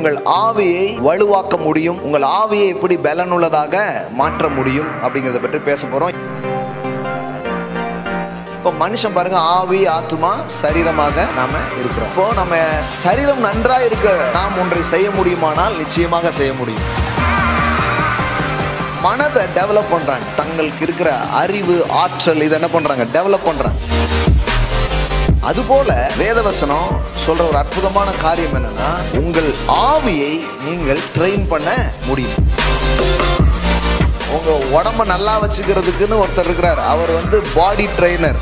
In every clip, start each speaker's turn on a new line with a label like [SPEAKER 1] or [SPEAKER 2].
[SPEAKER 1] உங்கள் ஆவியை வலுவாக்க முடியும், உங்கள் ஆவியை எப்படி பலனுள்ளதாக மாற்ற முடியும் அப்படிங்கிறத பற்றி பேச போறோம். இப்போ மனுஷன் பாருங்க, ஆவி ஆத்துமா சரீரமாக நாம இருக்கிறோம். இப்போ நம்ம சரீரம் நன்றா இருக்க நாம் ஒன்றை செய்ய முடியுமானால் நிச்சயமாக செய்ய முடியும். மனதை டெவலப் பண்றாங்க, தங்களுக்கு இருக்கிற அறிவு ஆற்றல் இதை என்ன பண்றாங்க, டெவலப் பண்றாங்க. அதுபோல வேதவசனம் சொல்ற ஒரு அற்புதமான காரியம் என்னன்னா, உங்கள் ஆவியை நீங்கள் ட்ரெயின் பண்ண முடியும். உங்க உடம்ப நல்லா வச்சுக்கிறதுக்குன்னு ஒருத்தர் இருக்கிறார், அவர் பாடி ட்ரெயினர்.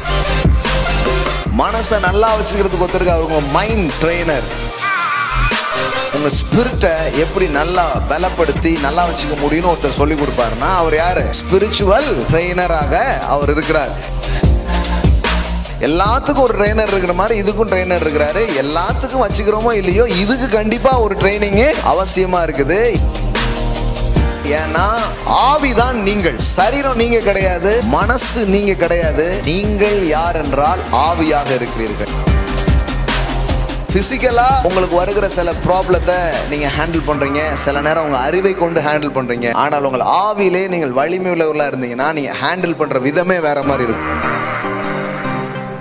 [SPEAKER 1] மனசை நல்லா வச்சுக்கிறதுக்கு ஒருத்தர் இருக்கார், உங்க மைண்ட் ட்ரெயினர். உங்க ஸ்பிரிட்டை எப்படி நல்லா பலப்படுத்தி நல்லா வச்சுக்க முடியும்னு ஒருத்தர் சொல்லி கொடுப்பாருன்னா அவர் யாரு, ஸ்பிரிச்சுவல் ட்ரெயினராக அவர் இருக்கிறார். எல்லாத்துக்கும் ஒரு ட்ரெயினர் இருக்கிற மாதிரி இதுக்கும் ட்ரெயினர் இருக்கிறாரு. எல்லாத்துக்கும் வச்சுக்கிறோமோ இல்லையோ, இதுக்கு கண்டிப்பா ஒரு ட்ரைனிங் அவசியமா இருக்குது. ஏன்னா ஆவிதான் நீங்கள், சரீரம் நீங்க கிடையாது, மனசு நீங்க கிடையாது. நீங்கள் யார் என்றால் ஆவியாக இருக்கிறீர்கள். பிசிக்கலா உங்களுக்கு வருகிற சில ப்ராப்ளத்தை நீங்க ஹேண்டில் பண்றீங்க, சில நேரம் உங்க அறிவை கொண்டு ஹேண்டில் பண்றீங்க. ஆனால் உங்கள் ஆவியிலே நீங்கள் வலிமை உள்ளவர்களா இருந்தீங்கன்னா நீங்க ஹேண்டில் பண்ற விதமே வேற மாதிரி இருக்கும்.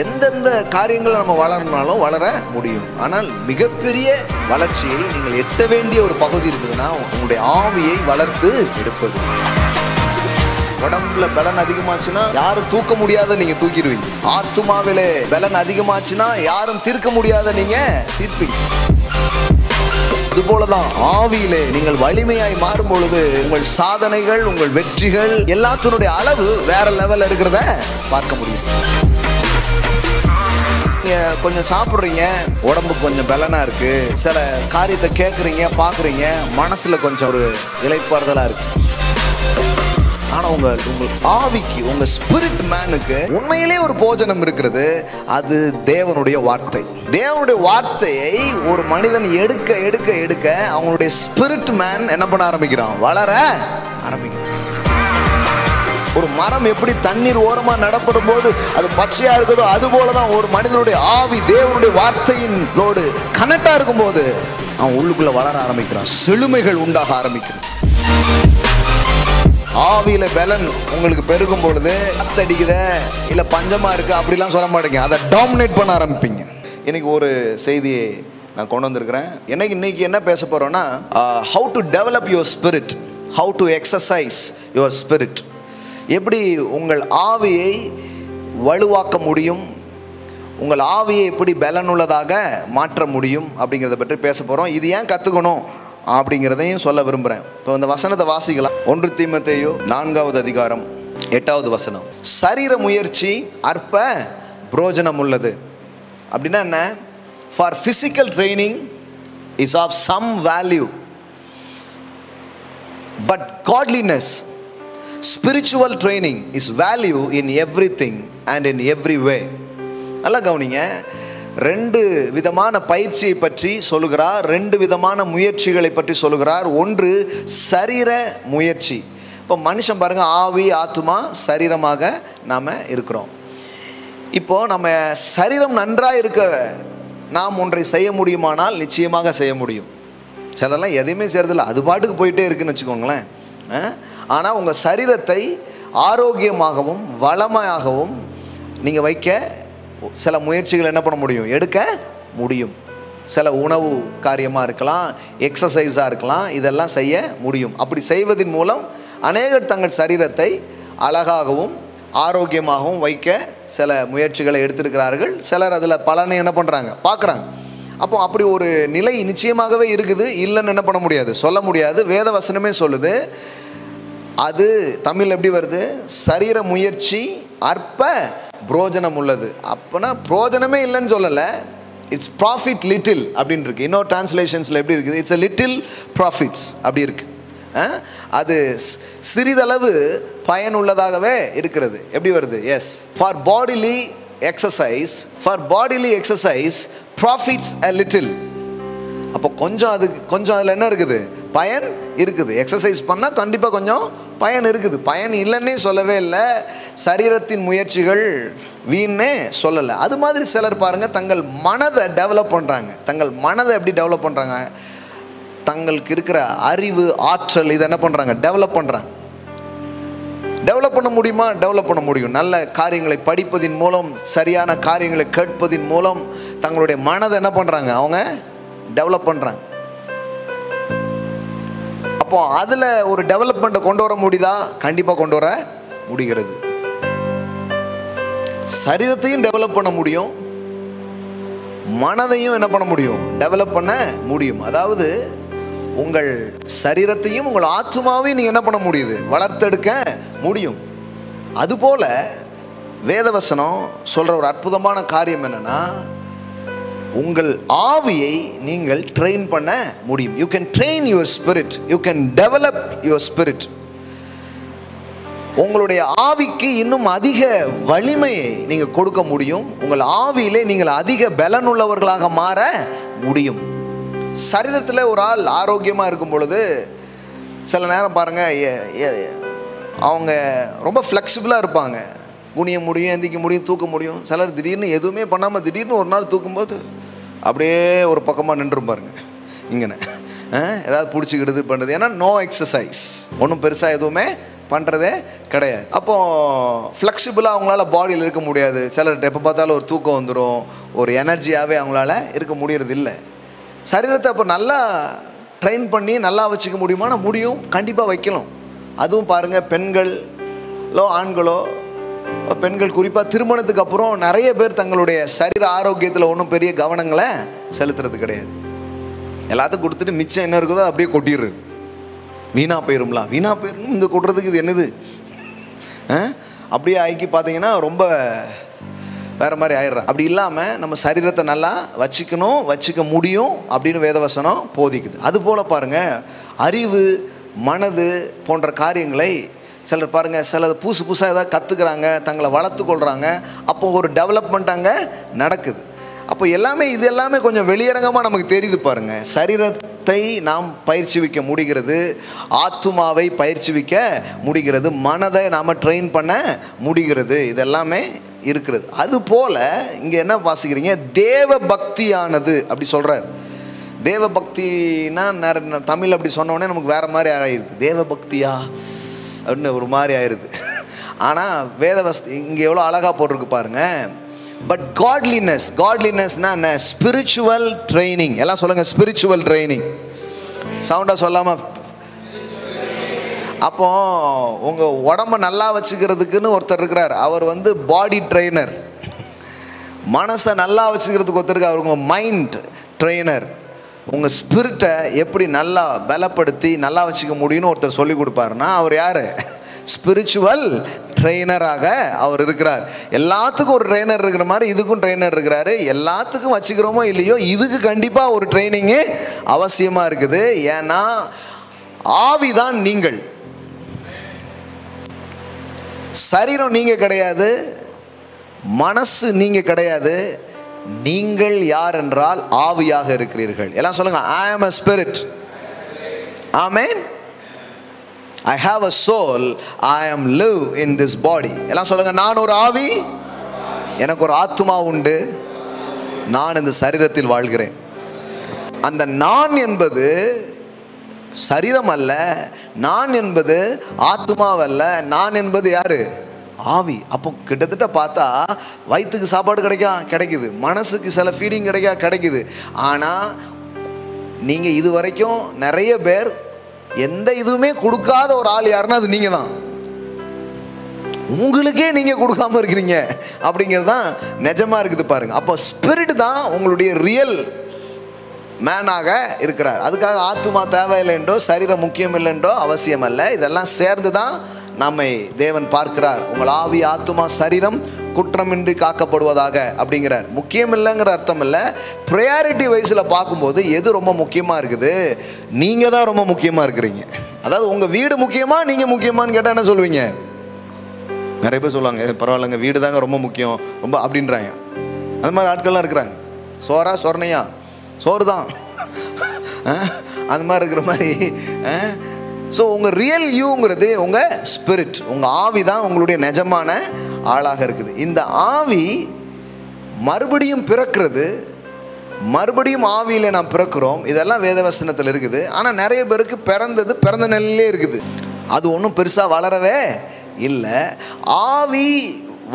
[SPEAKER 1] எந்தெந்த காரியங்கள் நம்ம வளரனாலும் வளர முடியும். ஆனால் மிகப்பெரிய வளர்ச்சியை நீங்கள் எட்ட வேண்டிய ஒரு பகுதி இருக்குதுன்னா உங்களுடைய ஆவியை வளர்த்து எடுப்பது. உடம்புல பலன் அதிகமாச்சுன்னா யாரும் தூக்க முடியாத நீங்க தூக்கிடுவீங்க. ஆத்துமாவிலே பலன் அதிகமாச்சுன்னா யாரும் தீர்க்க முடியாத நீங்க தீர்ப்பீங்க. இதுபோலதான் ஆவியிலே நீங்கள் வலிமையாய் மாறும் பொழுது உங்கள் சாதனைகள், உங்கள் வெற்றிகள் எல்லாத்தினுடைய அளவு வேற லெவல்ல இருக்கிறத பார்க்க முடியும். கொஞ்சம் சாப்பிட்றீங்க, உடம்பு கொஞ்சம் பலனா இருக்கு, சில காரியத்தை கேட்குறீங்க பார்க்குறீங்க, மனசுல கொஞ்சம் ஒரு இளைப்பாறுதலா இருக்கு. ஆனா உங்கள் ஆவிக்கு, உங்க ஸ்பிரிட் மேனுக்கு உண்மையிலே ஒரு போஜனம் இருக்கிறது. அது தேவனுடைய வார்த்தை. தேவனுடைய வார்த்தையை ஒரு மனிதன் எடுக்க எடுக்க எடுக்க அவங்களுடைய ஸ்பிரிட் மேன் என்ன பண்ண ஆரம்பிக்கிறான், வளர ஆரம்பிக்கிறான். ஒரு மரம் எப்படி தண்ணீர் ஓரமா நடப்படும் போது அது பச்சையா இருக்குதோ, அது போலதான் ஒரு மனிதனுடைய ஆவி தேவனுடைய வார்த்தையினோடு கனெக்டா இருக்கும் போது அவன் உள்ளுக்குள்ள வளர ஆரம்பிக்கிறான், செழுமைகள் உண்டாக ஆரம்பிக்கிறான். ஆவியில பலன் உங்களுக்கு பெருகும் பொழுது அத்தடிக்குத இல்ல பஞ்சமா இருக்கு அப்படிலாம் சொல்ல மாட்டேங்க, அதை டாமினேட் பண்ண ஆரம்பிப்பீங்க. இன்னைக்கு ஒரு செய்தியை நான் கொண்டு வந்திருக்கிறேன். இன்னைக்கு என்ன பேச போறோம்னா, how to develop your spirit, how to exercise your spirit. எப்படி உங்கள் ஆவியை வலுவாக்க முடியும், உங்கள் ஆவியை எப்படி பலனுள்ளதாக மாற்ற முடியும் அப்படிங்கிறத பற்றி பேச போகிறோம். இது ஏன் கற்றுக்கணும் அப்படிங்கிறதையும் சொல்ல விரும்புகிறேன். இப்போ இந்த வசனத்தை வாசிக்கலாம். 1 தீமோத்தேயு 4வது அதிகாரம் 8வது வசனம். சரீர முயற்சி அற்ப புரோஜனம் உள்ளது. அப்படின்னா என்ன? For physical training is of some value, but godliness, spiritual training is value in everything and in every way. நல்லா கவனிங்க, 2 விதமான பயிற்சியை பற்றி சொல்லுகிறார், 2 விதமான முயற்சிகளை பற்றி சொல்லுகிறார். ஒன்று சரீர முயற்சி. இப்போ மனுஷன் பாருங்க, ஆவி ஆத்துமா சரீரமாக நாம் இருக்கிறோம். இப்போ நம்ம சரீரம் நன்றாக இருக்க நாம் ஒன்றை செய்ய முடியுமானால் நிச்சயமாக செய்ய முடியும். சிலர்லாம் எதையுமே செய்யறதில்ல, அது பாட்டுக்கு போயிட்டே இருக்குன்னு வச்சுக்கோங்களேன். ஆனால் உங்கள் சரீரத்தை ஆரோக்கியமாகவும் வளமாகவும் நீங்கள் வைக்க சில முயற்சிகள் என்ன பண்ண முடியும், எடுக்க முடியும். சில உணவு காரியமாக இருக்கலாம், எக்ஸசைஸாக இருக்கலாம், இதெல்லாம் செய்ய முடியும். அப்படி செய்வதன் மூலம் அநேகர் தங்கள் சரீரத்தை அழகாகவும் ஆரோக்கியமாகவும் வைக்க சில முயற்சிகளை எடுத்திருக்கிறார்கள். சிலர் அதில் பலனை என்ன பண்ணுறாங்க, பார்க்குறாங்க. அப்போ அப்படி ஒரு நிலை நிச்சயமாகவே இருக்குது, இல்லைன்னு என்ன பண்ண முடியாது, சொல்ல முடியாது. வேத வசனமே சொல்லுது. அது தமிழ் எப்படி வருது, சரீர முயற்சி அற்ப புரோஜனம் உள்ளது. அப்போனா புரோஜனமே இல்லைன்னு சொல்லலை, இட்ஸ் ப்ராஃபிட் லிட்டில் அப்படின்னு இருக்கு. இன்னொரு டிரான்ஸ்லேஷன்ஸில் எப்படி இருக்குது, இட்ஸ் a லிட்டில் ப்ராஃபிட்ஸ் அப்படி இருக்கு. அது சிறிதளவு பயனுள்ளதாகவே இருக்கிறது. எப்படி வருது, yes, for bodily exercise profits a little. அப்போ கொஞ்சம் அதில் என்ன இருக்குது, பயன் இருக்குது. எக்ஸசைஸ் பண்ணால் கண்டிப்பாக கொஞ்சம் பயன் இருக்குது. பயன் இல்லைன்னே சொல்லவே இல்லை, சரீரத்தின் முயற்சிகள் வீணே சொல்லலை. அது மாதிரி சிலர் பாருங்கள், தங்கள் மனதை டெவலப் பண்ணுறாங்க. தங்கள் மனதை எப்படி டெவலப் பண்ணுறாங்க, தங்களுக்கு இருக்கிற அறிவு, ஆற்றல் இதை என்ன பண்ணுறாங்க? டெவலப் பண்ணுறாங்க. டெவலப் பண்ண முடியுமா? டெவலப் பண்ண முடியும். நல்ல காரியங்களை படிப்பதின் மூலம், சரியான காரியங்களை கேட்பதின் மூலம் தங்களுடைய மனதை என்ன பண்ணுறாங்க? அவங்க டெவலப் பண்ணுறாங்க. அப்போ அதில் ஒரு டெவலப்மெண்ட்டை கொண்டு வர முடியுதா? கண்டிப்பாக கொண்டு வர முடிகிறது. சரீரத்தையும் டெவலப் பண்ண முடியும், மனதையும் என்ன பண்ண முடியும்? டெவலப் பண்ண முடியும். அதாவது உங்கள் சரீரத்தையும் உங்கள் ஆத்துமாவையும் நீங்கள் என்ன பண்ண முடியுது? வளர்த்தெடுக்க முடியும். அதுபோல் வேதவசனம் சொல்கிற ஒரு அற்புதமான காரியம் என்னென்னா, உங்கள் ஆவியை நீங்கள் ட்ரெயின் பண்ண முடியும். You can train your spirit, you can develop your spirit. உங்களுடைய ஆவிக்கு இன்னும் அதிக வலிமையை நீங்கள் கொடுக்க முடியும். உங்கள் ஆவியிலே நீங்கள் அதிக பலனுள்ளவர்களாக மாற முடியும். சரீரத்தில் ஒரு ஆள் ஆரோக்கியமாக இருக்கும் பொழுது சில நேரம் பாருங்கள், அவங்க ரொம்ப ஃப்ளெக்சிபிளாக இருப்பாங்க. குனிய முடியும், எந்திக்க முடியும், தூக்க முடியும். சிலர் திடீர்னு எதுவுமே பண்ணாமல் திடீர்னு ஒரு நாள் தூக்கும்போது அப்படியே ஒரு பக்கமாக நின்றும் பாருங்க, இங்கன்னு ஏதாவது பிடிச்சிக்கிடுது பண்ணுறது. ஏன்னா நோ எக்ஸசைஸ், ஒன்றும் பெருசாக எதுவுமே பண்ணுறதே கிடையாது. அப்போது ஃப்ளெக்சிபிளாக அவங்களால பாடியில் இருக்க முடியாது. சிலர் எப்போ பார்த்தாலும் ஒரு தூக்கம் வந்துடும், ஒரு எனர்ஜியாகவே அவங்களால இருக்க முடியறது இல்லை. சரீரத்தை அப்போ நல்லா ட்ரெயின் பண்ணி நல்லா வச்சுக்க முடியுமானா முடியும், கண்டிப்பாக வைக்கலாம். அதுவும் பாருங்கள், பெண்களோ ஆண்களோ, பெண்கள் குறிப்பாக திருமணத்துக்கு அப்புறம் நிறைய பேர் தங்களுடைய சரீர ஆரோக்கியத்தில் ஒன்றும் பெரிய கவனங்களை செலுத்துறது கிடையாது. எல்லாத்துக்கும் கொடுத்துட்டு மிச்சம் என்ன இருக்குதோ அப்படியே கொட்டிடுறது. வீணாக போயிரும்லாம், வீணாக போயிடும், இங்கே கொட்டுறதுக்கு இது என்னது அப்படியே ஆக்கி பார்த்தீங்கன்னா ரொம்ப வேறு மாதிரி ஆயிடுறேன். அப்படி இல்லாமல் நம்ம சரீரத்தை நல்லா வச்சுக்கணும், வச்சுக்க முடியும் அப்படின்னு வேதவசனம் போதிக்குது. அதுபோல் பாருங்கள், அறிவு, மனது போன்ற காரியங்களை சிலர் பாருங்கள், சிலது புதுசாக ஏதாவது கற்றுக்குறாங்க, தங்களை வளர்த்து கொள்கிறாங்க. அப்போ ஒரு டெவலப்மெண்ட் அங்கே நடக்குது. அப்போ எல்லாமே இது எல்லாமே கொஞ்சம் வெளியரங்கமாக நமக்கு தெரியுது பாருங்கள். சரீரத்தை நாம் பயிற்சிவிக்க முடிகிறது, ஆத்துமாவை பயிற்சிவிக்க முடிகிறது, மனதை நாம் ட்ரெயின் பண்ண முடிகிறது. இதெல்லாமே இருக்கிறது. அதுபோல் இங்கே என்ன வாசிக்கிறீங்க? தேவ பக்தியானது அப்படி சொல்கிறார். தேவ பக்தினா தமிழ் அப்படி சொன்னோடனே நமக்கு வேறு மாதிரி ஆகிடுது. தேவ பக்தியா அப்படின்னு ஒரு மாதிரி ஆயிடுது. ஆனால் இங்கே எவ்வளோ அழகாக போட்டிருக்கு பாருங்கள். பட் காட்லினஸ், காட்லினஸ்னா என்ன? Spiritual training. எல்லாம் சொல்லுங்கள், ஸ்பிரிச்சுவல் ட்ரைனிங். சவுண்டாக சொல்லாமல். அப்போ உங்கள் உடம்பை நல்லா வச்சுக்கிறதுக்குன்னு ஒருத்தர் இருக்கிறார், அவர் பாடி ட்ரெயினர். மனசை நல்லா வச்சுக்கிறதுக்கு ஒருத்தர் இருக்கார், அவர் உங்கள் மைண்ட் ட்ரெயினர். உங்கள் ஸ்பிரிட்டை எப்படி நல்லா பலப்படுத்தி நல்லா வச்சுக்க முடியும்னு ஒருத்தர் சொல்லி கொடுப்பாருன்னா அவர் யார்? ஸ்பிரிச்சுவல் ட்ரெயினராக அவர் இருக்கிறார். எல்லாத்துக்கும் ஒரு ட்ரெயினர் இருக்கிற மாதிரி இதுக்கும் ட்ரெயினர் இருக்கிறாரு. எல்லாத்துக்கும் வச்சுக்கிறோமோ இல்லையோ, இதுக்கு கண்டிப்பாக ஒரு ட்ரைனிங்கு அவசியமாக இருக்குது. ஏன்னா ஆவிதான் நீங்கள், சரீரம் நீங்கள் கிடையாது, மனசு நீங்கள் கிடையாது. நீங்கள் யார் என்றால் ஆவியாக இருக்கிறீர்கள். எல்லாம் சொல்லுங்க, I am a spirit. Amen. I have a soul. I am live in this body. எல்லாம் சொல்லுங்க, நான் ஒரு ஆவி, எனக்கு ஒரு ஆத்துமா உண்டு, நான் இந்த சரீரத்தில் வாழ்கிறேன். அந்த நான் என்பது சரீரம் அல்ல, நான் என்பது ஆத்துமாவல்ல, நான் என்பது யாரு? ஆவி. அப்போ கிட்டத்தட்ட பார்த்தா வயிற்றுக்கு சாப்பாடு கிடைக்குது, மனசுக்கு சில ஃபீடிங் கிடைக்குது. ஆனால் நீங்கள் இது வரைக்கும் நிறைய பேர் எந்த இதுவுமே கொடுக்காத ஒரு ஆள் யாருன்னா அது நீங்கள் தான். உங்களுக்கே நீங்கள் கொடுக்காம இருக்கிறீங்க அப்படிங்கிறது தான் நிஜமாக இருக்குது பாருங்கள். அப்போ ஸ்பிரிட் தான் உங்களுடைய ரியல் மேனாக இருக்கிறார். அதுக்காக ஆத்துமா தேவையில்லைன்றோ சரீரம் முக்கியம் இல்லைன்றோ அவசியம் அல்ல. இதெல்லாம் சேர்ந்து தான் நம்மை தேவன் பார்க்கிறார். உங்கள் ஆவி, ஆத்துமா, சரீரம் குற்றமின்றி காக்கப்படுவதாக அப்படிங்கிறார். முக்கியம் இல்லைங்கிற அர்த்தம் இல்லை, ப்ரையாரிட்டி வைஸில் பார்க்கும்போது எது ரொம்ப முக்கியமாக இருக்குது? நீங்கள் தான் ரொம்ப முக்கியமாக இருக்கிறீங்க. அதாவது உங்கள் வீடு முக்கியமா, நீங்கள் முக்கியமானு கேட்டால் என்ன சொல்லுவீங்க? நிறைய பேர் சொல்லுவாங்க, பரவாயில்லைங்க வீடு தாங்க ரொம்ப முக்கியம் ரொம்ப அப்படின்றாங்க. அந்த மாதிரி ஆட்கள்லாம் இருக்கிறாங்க. சோறா சொர்ணையா? சோறு தான் அந்த மாதிரி இருக்கிற மாதிரி. ஸோ உங்கள் ரியல் யூங்கிறது உங்கள் ஸ்பிரிட், உங்கள் ஆவி தான் உங்களுடைய நிஜமான ஆளாக இருக்குது. இந்த ஆவி மறுபடியும் பிறக்கிறது மறுபடியும் ஆவியிலே நாம் பிறக்கிறோம். இதெல்லாம் வேதவசனத்தில் இருக்குது. ஆனால் நிறைய பேருக்கு பிறந்த நிலையிலே இருக்குது. அது ஒன்றும் பெருசாக வளரவே இல்லை. ஆவி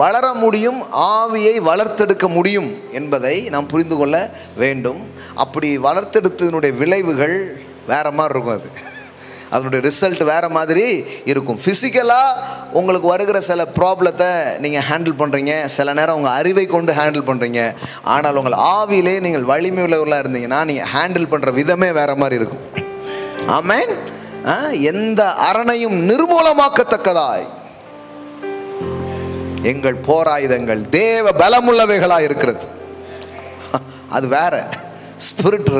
[SPEAKER 1] வளர முடியும், ஆவியை வளர்த்தெடுக்க முடியும் என்பதை நாம் புரிந்து கொள்ள வேண்டும். அப்படி வளர்த்தெடுத்ததனுடைய விளைவுகள் வேறு மாதிரி இருக்கும். அதனுடைய ரிசல்ட் வேறு மாதிரி இருக்கும். ஃபிசிக்கலாக உங்களுக்கு வருகிற சில ப்ராப்ளத்தை நீங்கள் ஹேண்டில் பண்ணுறீங்க, சில நேரம் உங்கள் அறிவை கொண்டு ஹேண்டில் பண்ணுறீங்க. ஆனால் உங்கள் ஆவியிலே நீங்கள் வலிமை உள்ளவர்களாக இருந்தீங்கன்னா நீங்கள் ஹேண்டில் பண்ணுற விதமே வேறு மாதிரி இருக்கும். ஆமென். எந்த அரணையும் நிர்மூலமாக்கத்தக்கதாய் எங்கள் போராயுதங்கள் தேவ பலமுள்ளவைகளாக இருக்கிறது. அது வேற ஸ்பிரிட்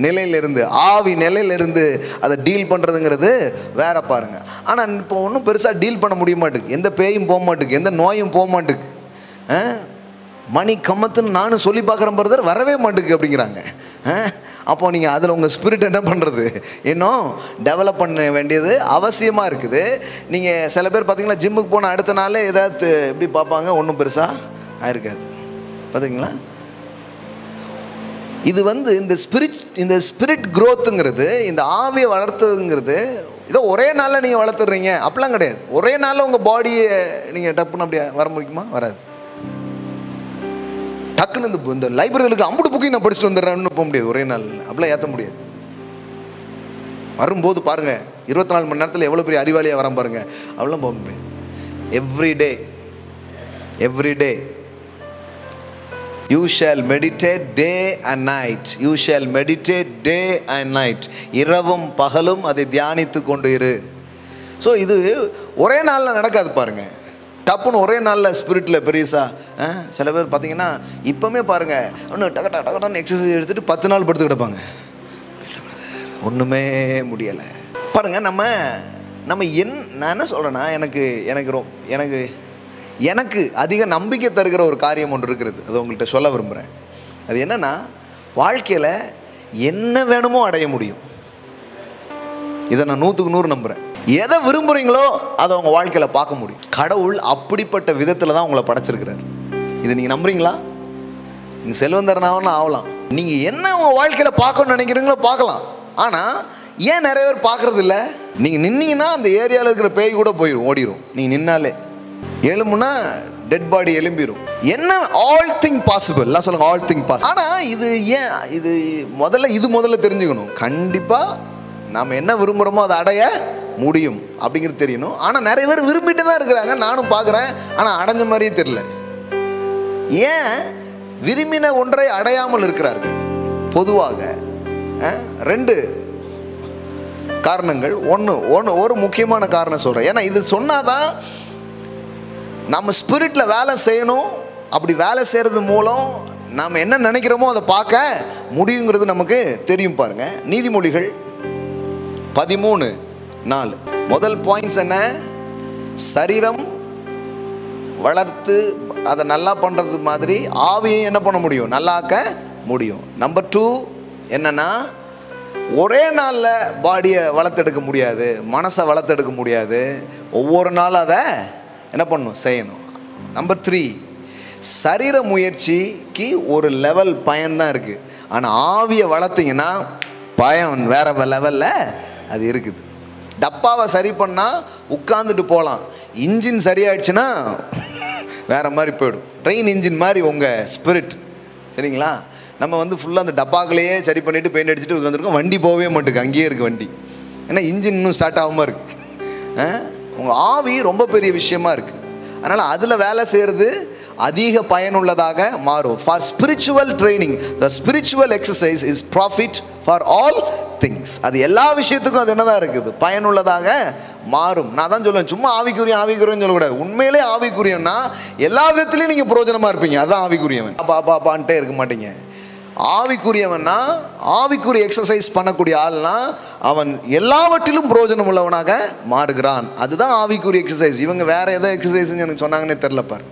[SPEAKER 1] நிலையிலிருந்து, ஆவி நிலையிலிருந்து அதை டீல் பண்ணுறதுங்கிறது வேற பாருங்க. ஆனால் இப்போ ஒன்றும் பெருசாக டீல் பண்ண முடிய மாட்டேங்குது. எந்த பேயும் போக மாட்டேங்குது, எந்த நோயும் போக மாட்டேங்குது. மணி கம்மத்துன்னு நானும் சொல்லி பார்க்குறேன் பிரதர், வரவே மாட்டேங்குது அப்படிங்கிறாங்க. அப்போது நீங்கள் அதில் உங்கள் ஸ்பிரிட் என்ன பண்ணுறது, இன்னும் டெவலப் பண்ண வேண்டியது அவசியமாக இருக்குது. நீங்கள் சில பேர் பார்த்தீங்களா, ஜிம்முக்கு போன அடுத்த நாளே ஏதாவது எப்படி பார்ப்பாங்க, ஒன்றும் பெருசாக ஆயிருக்காது. பார்த்தீங்களா? இது இந்த ஸ்பிரிட் க்ரோத்துங்கிறது, இந்த ஆவியை வளர்த்ததுங்கிறது இதோ ஒரே நாளில் நீங்கள் வளர்த்துடுறீங்க அப்படிலாம் கிடையாது. ஒரே நாளில் உங்கள் பாடியை நீங்கள் டப்புன்னு அப்படியே வர முடியுமா? வராது. டக்குன்னு இந்த லைப்ரரிகளுக்கு அம்புட்டு புக்கையும் நான் படிச்சுட்டு வந்துடுறேன்னு போக முடியாது. ஒரே நாள் அப்படிலாம் ஏற்ற முடியாது. வரும்போது பாருங்கள், 24 மணி நேரத்தில் எவ்வளோ பெரிய அறிவாளியாக வரான் பாருங்கள், அவ்வளோலாம் போக முடியாது. Everyday you shall meditate day and night. You shall meditate day and night. இரவும் பகலும் அதை தியானித்து கொண்டு இரு. ஸோ இது ஒரே நாளில் நடக்காது பாருங்க. டப்புன்னு ஒரே நாளில் ஸ்பிரிட்டில் பெரியசா சில பேர் பார்த்தீங்கன்னா இப்போவுமே பாருங்கள், ஒன்று டக்கட்டான்னு எக்ஸசைஸ் எடுத்துகிட்டு 10 நாள் படுத்து கிடப்பாங்க. ஒன்றுமே முடியலை பாருங்கள். நம்ம நான் என்ன சொல்கிறேன்னா, எனக்கு அதிக நம்பிக்கை தருகிற ஒரு காரியம் ஒன்று இருக்கிறது. அது உங்கள்கிட்ட சொல்ல விரும்புகிறேன். அது என்னென்னா, வாழ்க்கையில் என்ன வேணுமோ அடைய முடியும். இதை நான் 100க்கு 100 நம்புகிறேன். எதை விரும்புகிறீங்களோ அதை உங்கள் வாழ்க்கையில் பார்க்க முடியும். கடவுள் அப்படிப்பட்ட விதத்தில் தான் உங்களை படைச்சிருக்கிறார். இது நீங்கள் நம்புறீங்களா? நீங்கள் செல்வந்தரனாகவும் ஆகலாம். நீங்கள் என்ன உங்கள் வாழ்க்கையில் பார்க்கணும்னு நினைக்கிறீங்களோ பார்க்கலாம். ஆனால் ஏன் நிறைய பேர் பார்க்குறது இல்லை? நீங்கள் நின்னீங்கன்னா அந்த ஏரியாவில் இருக்கிற பேய் கூட ஓடிடும். நீங்கள் நின்னாலே எழும்புனா டெட் பாடி எழும்பிடும். என்ன ஆல் திங் பாசிபிள் எல்லாம் சொல்லுங்க, ஆல் திங் பாசிபிள். ஆனால் இது முதல்ல தெரிஞ்சுக்கணும். கண்டிப்பாக நாம் என்ன விரும்புகிறோமோ அதை அடைய முடியும் அப்படிங்கிறது தெரியணும். ஆனால் நிறைய பேர் விரும்பிட்டு தான் இருக்கிறாங்க, நானும் பார்க்குறேன். ஆனால் அடைஞ்ச மாதிரியே தெரியல. ஏன் விரும்பின ஒன்றை அடையாமல் இருக்கிறார்கள்? பொதுவாக 2 காரணங்கள். ஒரு முக்கியமான காரணம் சொல்கிறேன். ஏன்னா இது சொன்னாதான் நம்ம ஸ்பிரிட்டில் வேலை செய்யணும். அப்படி வேலை செய்கிறது மூலம் நாம் என்ன நினைக்கிறோமோ அதை பார்க்க முடியுங்கிறது நமக்கு தெரியும். பாருங்கள், நீதிமொழிகள் 13:4 முதல் பாயிண்ட்ஸ் என்ன? சரீரம் வளர்த்து அதை நல்லா பண்ணுறது மாதிரி ஆவியை என்ன பண்ண முடியும்? நல்லாக்க முடியும். நம்பர் 2 என்னன்னா, ஒரே நாளில் பாடியை வளர்த்தெடுக்க முடியாது, மனசை வளர்த்தெடுக்க முடியாது. ஒவ்வொரு நாளும் அதை என்ன பண்ணணும்? செய்யணும். நம்பர் 3, சரீர முயற்சிக்கு ஒரு லெவல் பயன்தான் இருக்குது. ஆனால் ஆவியை வளர்த்திங்கன்னா பயன் வேற லெவலில் அது இருக்குது. டப்பாவை சரி பண்ணால் உட்காந்துட்டு போகலாம். இன்ஜின் சரியாயிடுச்சுன்னா வேறு மாதிரி போயிடும். ட்ரெயின் இன்ஜின் மாதிரி உங்கள் ஸ்பிரிட். சரிங்களா? நம்ம ஃபுல்லாக அந்த டப்பாக்களையே சரி பண்ணிவிட்டு பெயிண்ட் அடிச்சுட்டு உட்காந்துருக்கோம். வண்டி போகவே மாட்டேங்குது, அங்கேயே இருக்குது வண்டி. ஏன்னா இன்ஜின் இன்னும் ஸ்டார்ட் ஆகாமல் இருக்குது. உங்கள் ஆவி ரொம்ப பெரிய விஷயமா இருக்குது. அதனால் அதில் வேலை செய்கிறது அதிக பயனுள்ளதாக மாறும். For spiritual training, the spiritual exercise is profit for all things. அது எல்லா விஷயத்துக்கும் அது என்னதான் இருக்குது? பயனுள்ளதாக மாறும். நான் தான் சொல்லுவேன், சும்மா ஆவிக்குரியன்னு சொல்லக்கூடாது. உண்மையிலே ஆவிக்குரியன்னா எல்லா விதத்துலேயும் நீங்கள் பிரயோஜனமாக இருப்பீங்க. அதுதான் ஆவிக்குரியவன். பாப்பான்ட்டே இருக்க மாட்டீங்க. ஆவிக்குரியவன்னா, ஆவிக்குரிய எக்ஸசைஸ் பண்ணக்கூடிய ஆள்னா அவன் எல்லாவற்றிலும் பிரயோஜனம் உள்ளவனாக மாறுகிறான். அதுதான் ஆவிக்குரிய எக்ஸசைஸ். இவங்க வேற எதோ எக்ஸசைஸ்ன்னு எனக்கு சொன்னாங்கன்னே தெரில பாரு.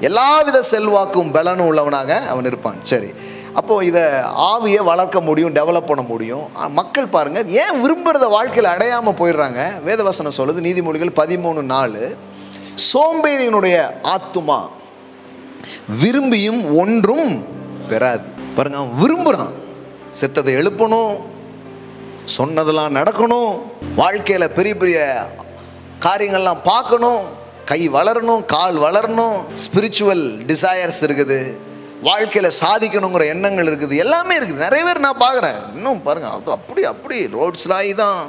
[SPEAKER 1] எல்லாவித செல்வாக்கும் பலனும் உள்ளவனாக அவன் இருப்பான். சரி, அப்போது இதை ஆவியை வளர்க்க முடியும், டெவலப் பண்ண முடியும். மக்கள் பாருங்கள், ஏன் விரும்புகிறத வாழ்க்கையில் அடையாமல் போயிடுறாங்க? வேதவசனம் சொல்லுது, நீதிமொழிகள் 13:4, சோம்பேறியினுடைய ஆத்துமா விரும்பியும் ஒன்றும் பெறாது. பாருங்க, அவன் விரும்புகிறான். செத்ததை எழுப்பணும், சொன்னதெல்லாம் நடக்கணும், வாழ்க்கையில் பெரிய பெரிய காரியங்கள்லாம் பார்க்கணும், கை வளரணும், கால் வளரணும், ஸ்பிரிச்சுவல் டிசையர்ஸ் இருக்குது, வாழ்க்கையில் சாதிக்கணுங்கிற எண்ணங்கள் இருக்குது, எல்லாமே இருக்குது. நிறைய பேர் நான் பார்க்குறேன். இன்னும் பாருங்கள், அது அப்படி ரோட்ஸ் ராய் தான்,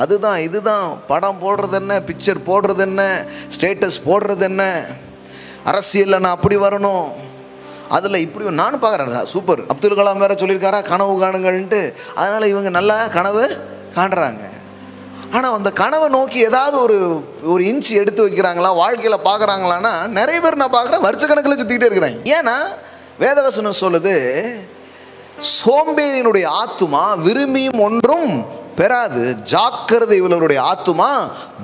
[SPEAKER 1] அதுதான் இதுதான், படம் போடுறது என்ன, பிக்சர் போடுறது என்ன, ஸ்டேட்டஸ் போடுறது என்ன, அரசியலில் நான் அப்படி வரணும், அதில் இப்படி நானும் பார்க்குறேன். சூப்பர், அப்துல் கலாம் வேறு சொல்லியிருக்காரா கனவு காணுங்கள்ன்ட்டு. அதனால் இவங்க நல்லா கனவு காண்றாங்க. ஆனால் அந்த கனவை நோக்கி ஏதாவது ஒரு இன்ச்சு எடுத்து வைக்கிறாங்களா, வாழ்க்கையில் பார்க்குறாங்களான்னா நிறைய பேர் நான் பார்க்குறேன் வருஷக்கணக்கில் சுற்றிக்கிட்டே இருக்கிறாங்க. ஏன்னா வேதவசனம் சொல்லுது, சோம்பேறியினுடைய ஆத்துமா விரும்பியும் ஒன்றும் பெறாது, ஜாக்கிரதை உள்ளவருடைய ஆத்துமா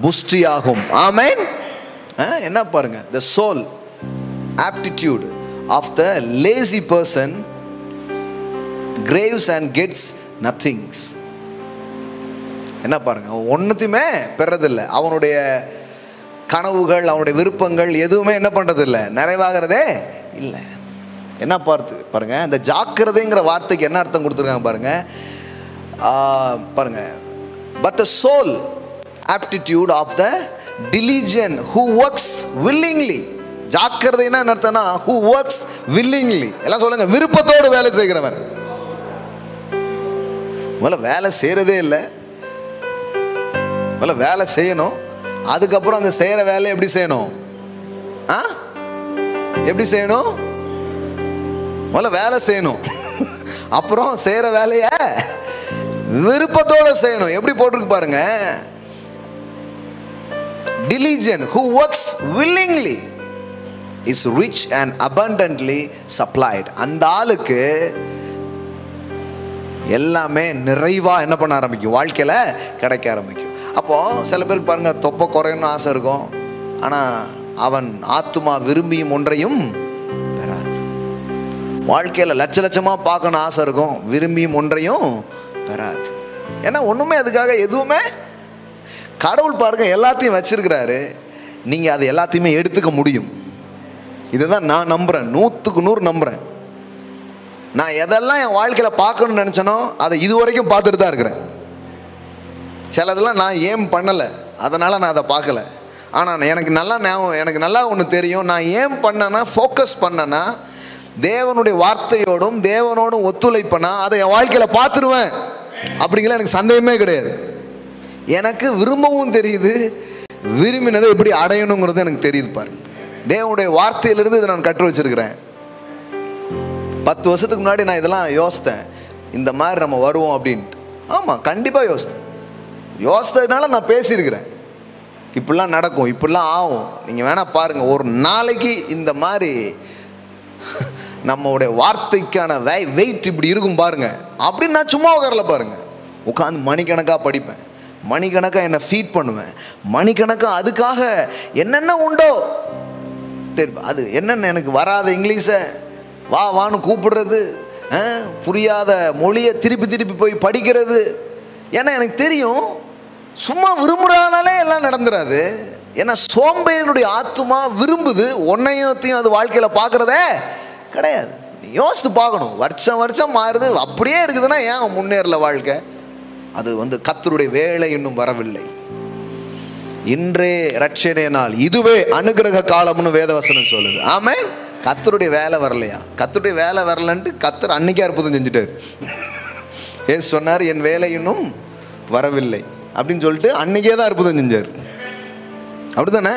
[SPEAKER 1] புஷ்டியாகும். ஆமென். என்ன பாருங்க, the soul aptitude of the lazy person graves and gets nothings. என்ன பாருங்க, ஒன்றுத்தையுமே பெறதில்லை. அவனுடைய கனவுகள், அவனுடைய விருப்பங்கள் எதுவுமே என்ன பண்ணுறதில்லை, நிறைவாகிறதே இல்லை. என்ன பாருங்க, அந்த ஜாக்கிரதைங்கிற வார்த்தைக்கு என்ன அர்த்தம் கொடுத்துருக்காங்க பாருங்க. பாருங்க, but the soul aptitude of the diligent who works willingly. ஜாக்கிரதைன்னா என்ன அர்த்தம்னா, who works willingly. எல்லாம் சொல்லுங்க, விருப்பத்தோடு வேலை செய்கிறவன். முதல்ல வேலை செய்யறதே இல்லை, முதல்ல வேலை செய்யணும், அதுக்கப்புறம் அந்த செய்கிற வேலையை எப்படி செய்யணும், எப்படி செய்யணும், முதல்ல வேலை செய்யணும், அப்புறம் செய்கிற வேலையை விருப்பத்தோடு செய்யணும். எப்படி போட்டிருக்கு பாருங்க, diligent who works willingly is rich and abundantly supplied. அந்த ஆளுக்கு எல்லாமே நிறைவா என்ன பண்ண ஆரம்பிக்கும், வாழ்க்கையில் கிடைக்க ஆரம்பிக்கும். அப்போ சில பேருக்கு பாருங்க, தொப்பை குறையணும்னு ஆசை இருக்கும், ஆனால் அவன் ஆத்துமா விரும்பியும் ஒன்றையும் பெறாது. வாழ்க்கையில் லட்சமாக பார்க்கணும் ஆசை இருக்கும், விரும்பியும் ஒன்றையும் பெறாது. ஏன்னா ஒன்றுமே அதுக்காக எதுவுமே, கடவுள் பாருங்க எல்லாத்தையும் வச்சிருக்கிறாரு, நீங்கள் அது எல்லாத்தையுமே எடுத்துக்க முடியும். இதுதான் நான் நம்புகிறேன், 100க்கு 100 நம்புகிறேன். நான் எதெல்லாம் என் வாழ்க்கையில் பார்க்கணும்னு நினச்சேனோ அதை இது வரைக்கும் பார்த்துட்டு தான் இருக்கிறேன். சிலதெல்லாம் நான் ஏம் பண்ணலை, அதனால் நான் அதை பார்க்கல. ஆனால் எனக்கு நல்லா ஒன்று தெரியும், நான் ஏம் பண்ணேன்னா, ஃபோக்கஸ் பண்ணேன்னா, தேவனுடைய வார்த்தையோடும் தேவனோடும் ஒத்துழைப்பேன்னா அதை என் வாழ்க்கையில் பார்த்துருவேன். அப்படிங்கிற எனக்கு சந்தேகமே கிடையாது. எனக்கு விரும்பவும் தெரியுது, விரும்பினதை எப்படி அடையணுங்கிறது எனக்கு தெரியுது. பாருங்க, தேவனுடைய வார்த்தையிலிருந்து இதை நான் கற்று வச்சிருக்கிறேன். 10 வருஷத்துக்கு முன்னாடி நான் இதெல்லாம் யோசித்தேன், இந்த மாதிரி நம்ம வருவோம் அப்படின்ட்டு. ஆமாம், கண்டிப்பாக யோசித்ததுனால நான் பேசியிருக்கிறேன். இப்படிலாம் நடக்கும், இப்படிலாம் ஆகும். நீங்கள் வேணால் பாருங்கள், ஒரு நாளைக்கு இந்த மாதிரி நம்மளுடைய வார்த்தைக்கான வெயிட் இப்படி இருக்கும் பாருங்க. அப்படின்னு நான் சும்மா உட்காரல பாருங்க, உட்காந்து மணிக்கணக்காக படிப்பேன், மணிக்கணக்காக என்னை ஃபீட் பண்ணுவேன், மணிக்கணக்காக அதுக்காக என்னென்ன உண்டோ தெரியும். அது என்னென்ன எனக்கு வராத இங்கிலீஷை வான்னு கூப்பிடுறது, புரியாத மொழியை திருப்பி போய் படிக்கிறது. ஏன்னா எனக்கு தெரியும், சும்மா விரும்புகிறானாலே எல்லாம் நடந்துடாது. ஏன்னா சோம்பேறினுடைய ஆத்துமா விரும்புது, ஒன்னையும் அது வாழ்க்கையில் பார்க்குறதே கிடையாது. யோசித்து பார்க்கணும், வருஷம் மாறுது, அப்படியே இருக்குதுன்னா ஏன் முன்னேறல வாழ்க்கை? அது கர்த்தருடைய வேலை இன்னும் வரவில்லை. இன்றே ரட்சணை நாள், இதுவே அனுகிரக காலம்னு வேதவசனம் சொல்லுது. ஆமென். கர்த்தருடைய வேலை வரலையா? கர்த்தருடைய வேலை வரலன்ட்டு கர்த்தர் அன்னைக்கே அற்புதம் செஞ்சுட்டார். ஏசு சொன்னார், என் வேலை இன்னும் வரவில்லை அப்படின்னு சொல்லிட்டு அன்னைக்கே தான் அற்புதம் செஞ்சார். அப்படிதானே?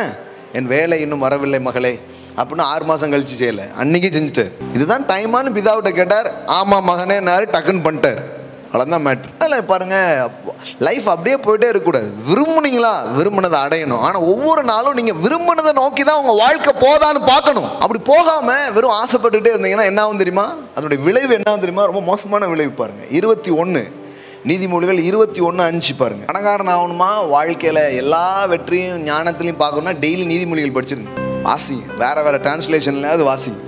[SPEAKER 1] என் வேலை இன்னும் வரவில்லை மகளே அப்படின்னு 6 மாதம் கழிச்சு செய்யலை, அன்னைக்கே செஞ்சுட்டார். இதுதான் டைமானு பிதாவிட்ட கேட்டார், ஆமாம் மகனே டக்குன்னு பண்ணிட்டார். அவ்வளோதான் மேட்ரு. இல்லை பாருங்க, லைஃப் அப்படியே போயிட்டே இருக்கக்கூடாது. விரும்புனீங்களா, விரும்பினதை அடையணும். ஆனால் ஒவ்வொரு நாளும் நீங்கள் விரும்பினதை நோக்கி தான் உங்கள் வாழ்க்கை போதான்னு பார்க்கணும். அப்படி போகாமல் வெறும் ஆசைப்பட்டுக்கிட்டே இருந்தீங்கன்னா என்ன ஆகும் தெரியுமா? அதனுடைய விளைவு என்ன ஆகும் தெரியுமா? ரொம்ப மோசமான விளைவு. பாருங்கள், 21 நீதிமொழிகள் 21:5 பாருங்கள். பணக்காரன் ஆகணுமா, வாழ்க்கையில் எல்லா வெற்றியும் ஞானத்திலையும் பார்க்கணும்னா டெய்லி நீதிமொழிகள் படிச்சிருங்க, வாசிங்க. வேறு டிரான்ஸ்லேஷன்ல அது வாசிங்க.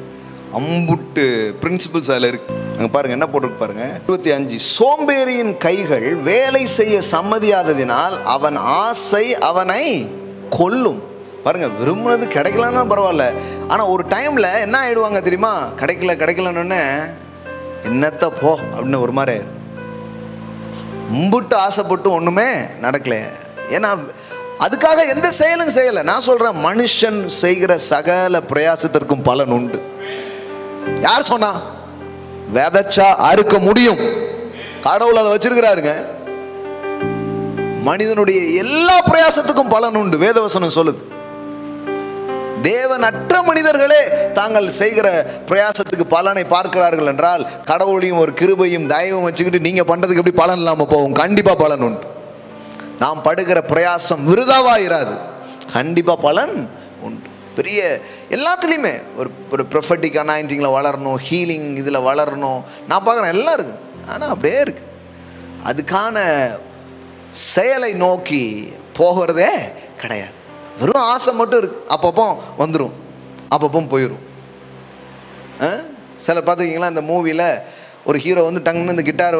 [SPEAKER 1] அம்புட்டு பிரின்சிபிள்ஸ் அதில் இருக்கு. அங்கே பாருங்க என்ன போட்டிருக்கு பாருங்க. 25 சோம்பேறியின் கைகள் வேலை செய்ய சம்மதியாததினால் அவன் ஆசை அவனை கொல்லும். பாருங்க, விரும்பினது கிடைக்கலன்னா பரவாயில்ல, ஆனால் ஒரு டைமில் என்ன ஆயிடுவாங்க தெரியுமா? கிடைக்கலன்னு என்னத்த போ அப்படின்னு ஒரு மாதிரி மும்பிட்டு ஆசைப்பட்டு ஒன்றுமே நடக்கல. ஏன்னா அதுக்காக எந்த செயலும் செய்யலை. நான் சொல்கிறேன், மனுஷன் செய்கிற சகல பிரயாசத்திற்கும் பலன் உண்டு. யார் சொன்னா? விதைச்சா அறுக்க முடியும். கடவுள் அதை வச்சிருக்கிறாருங்க. மனிதனுடைய எல்லா பிரயாசத்துக்கும் பலன் உண்டு. வேதவசனம் சொல்லுது. தேவனற்ற மனிதர்களே தாங்கள் செய்கிற பிரயாசத்துக்கு பலனை பார்க்கிறார்கள் என்றால், கடவுளையும் ஒரு கிருபையும் தயவும் வச்சுக்கிட்டு நீங்க பண்றதுக்கு எப்படி பலன் இல்லாமல் போகும்? கண்டிப்பா பலன் உண்டு. நாம் படுகிற பிரயாசம் விருதாவாயிராது, கண்டிப்பா பலன் உண்டு. பெரிய எல்லாத்துலேயுமே ஒரு ப்ரொஃபட்டிக் அனாயிண்டிங்கில் வளரணும், ஹீலிங் இதில் வளரணும். நான் பார்க்குறேன் எல்லாம் இருக்குது, ஆனால் அப்படியே இருக்கு. அதுக்கான செயலை நோக்கி போகிறதே கிடையாது. வெறும் ஆசை மட்டும் இருக்கு. அப்பப்போ வந்துடும், அப்பப்போ போயிடும். சில பார்த்துக்கிங்களா, இந்த மூவியில் ஒரு ஹீரோ வந்து டங்குன்னு இந்த கிட்டார்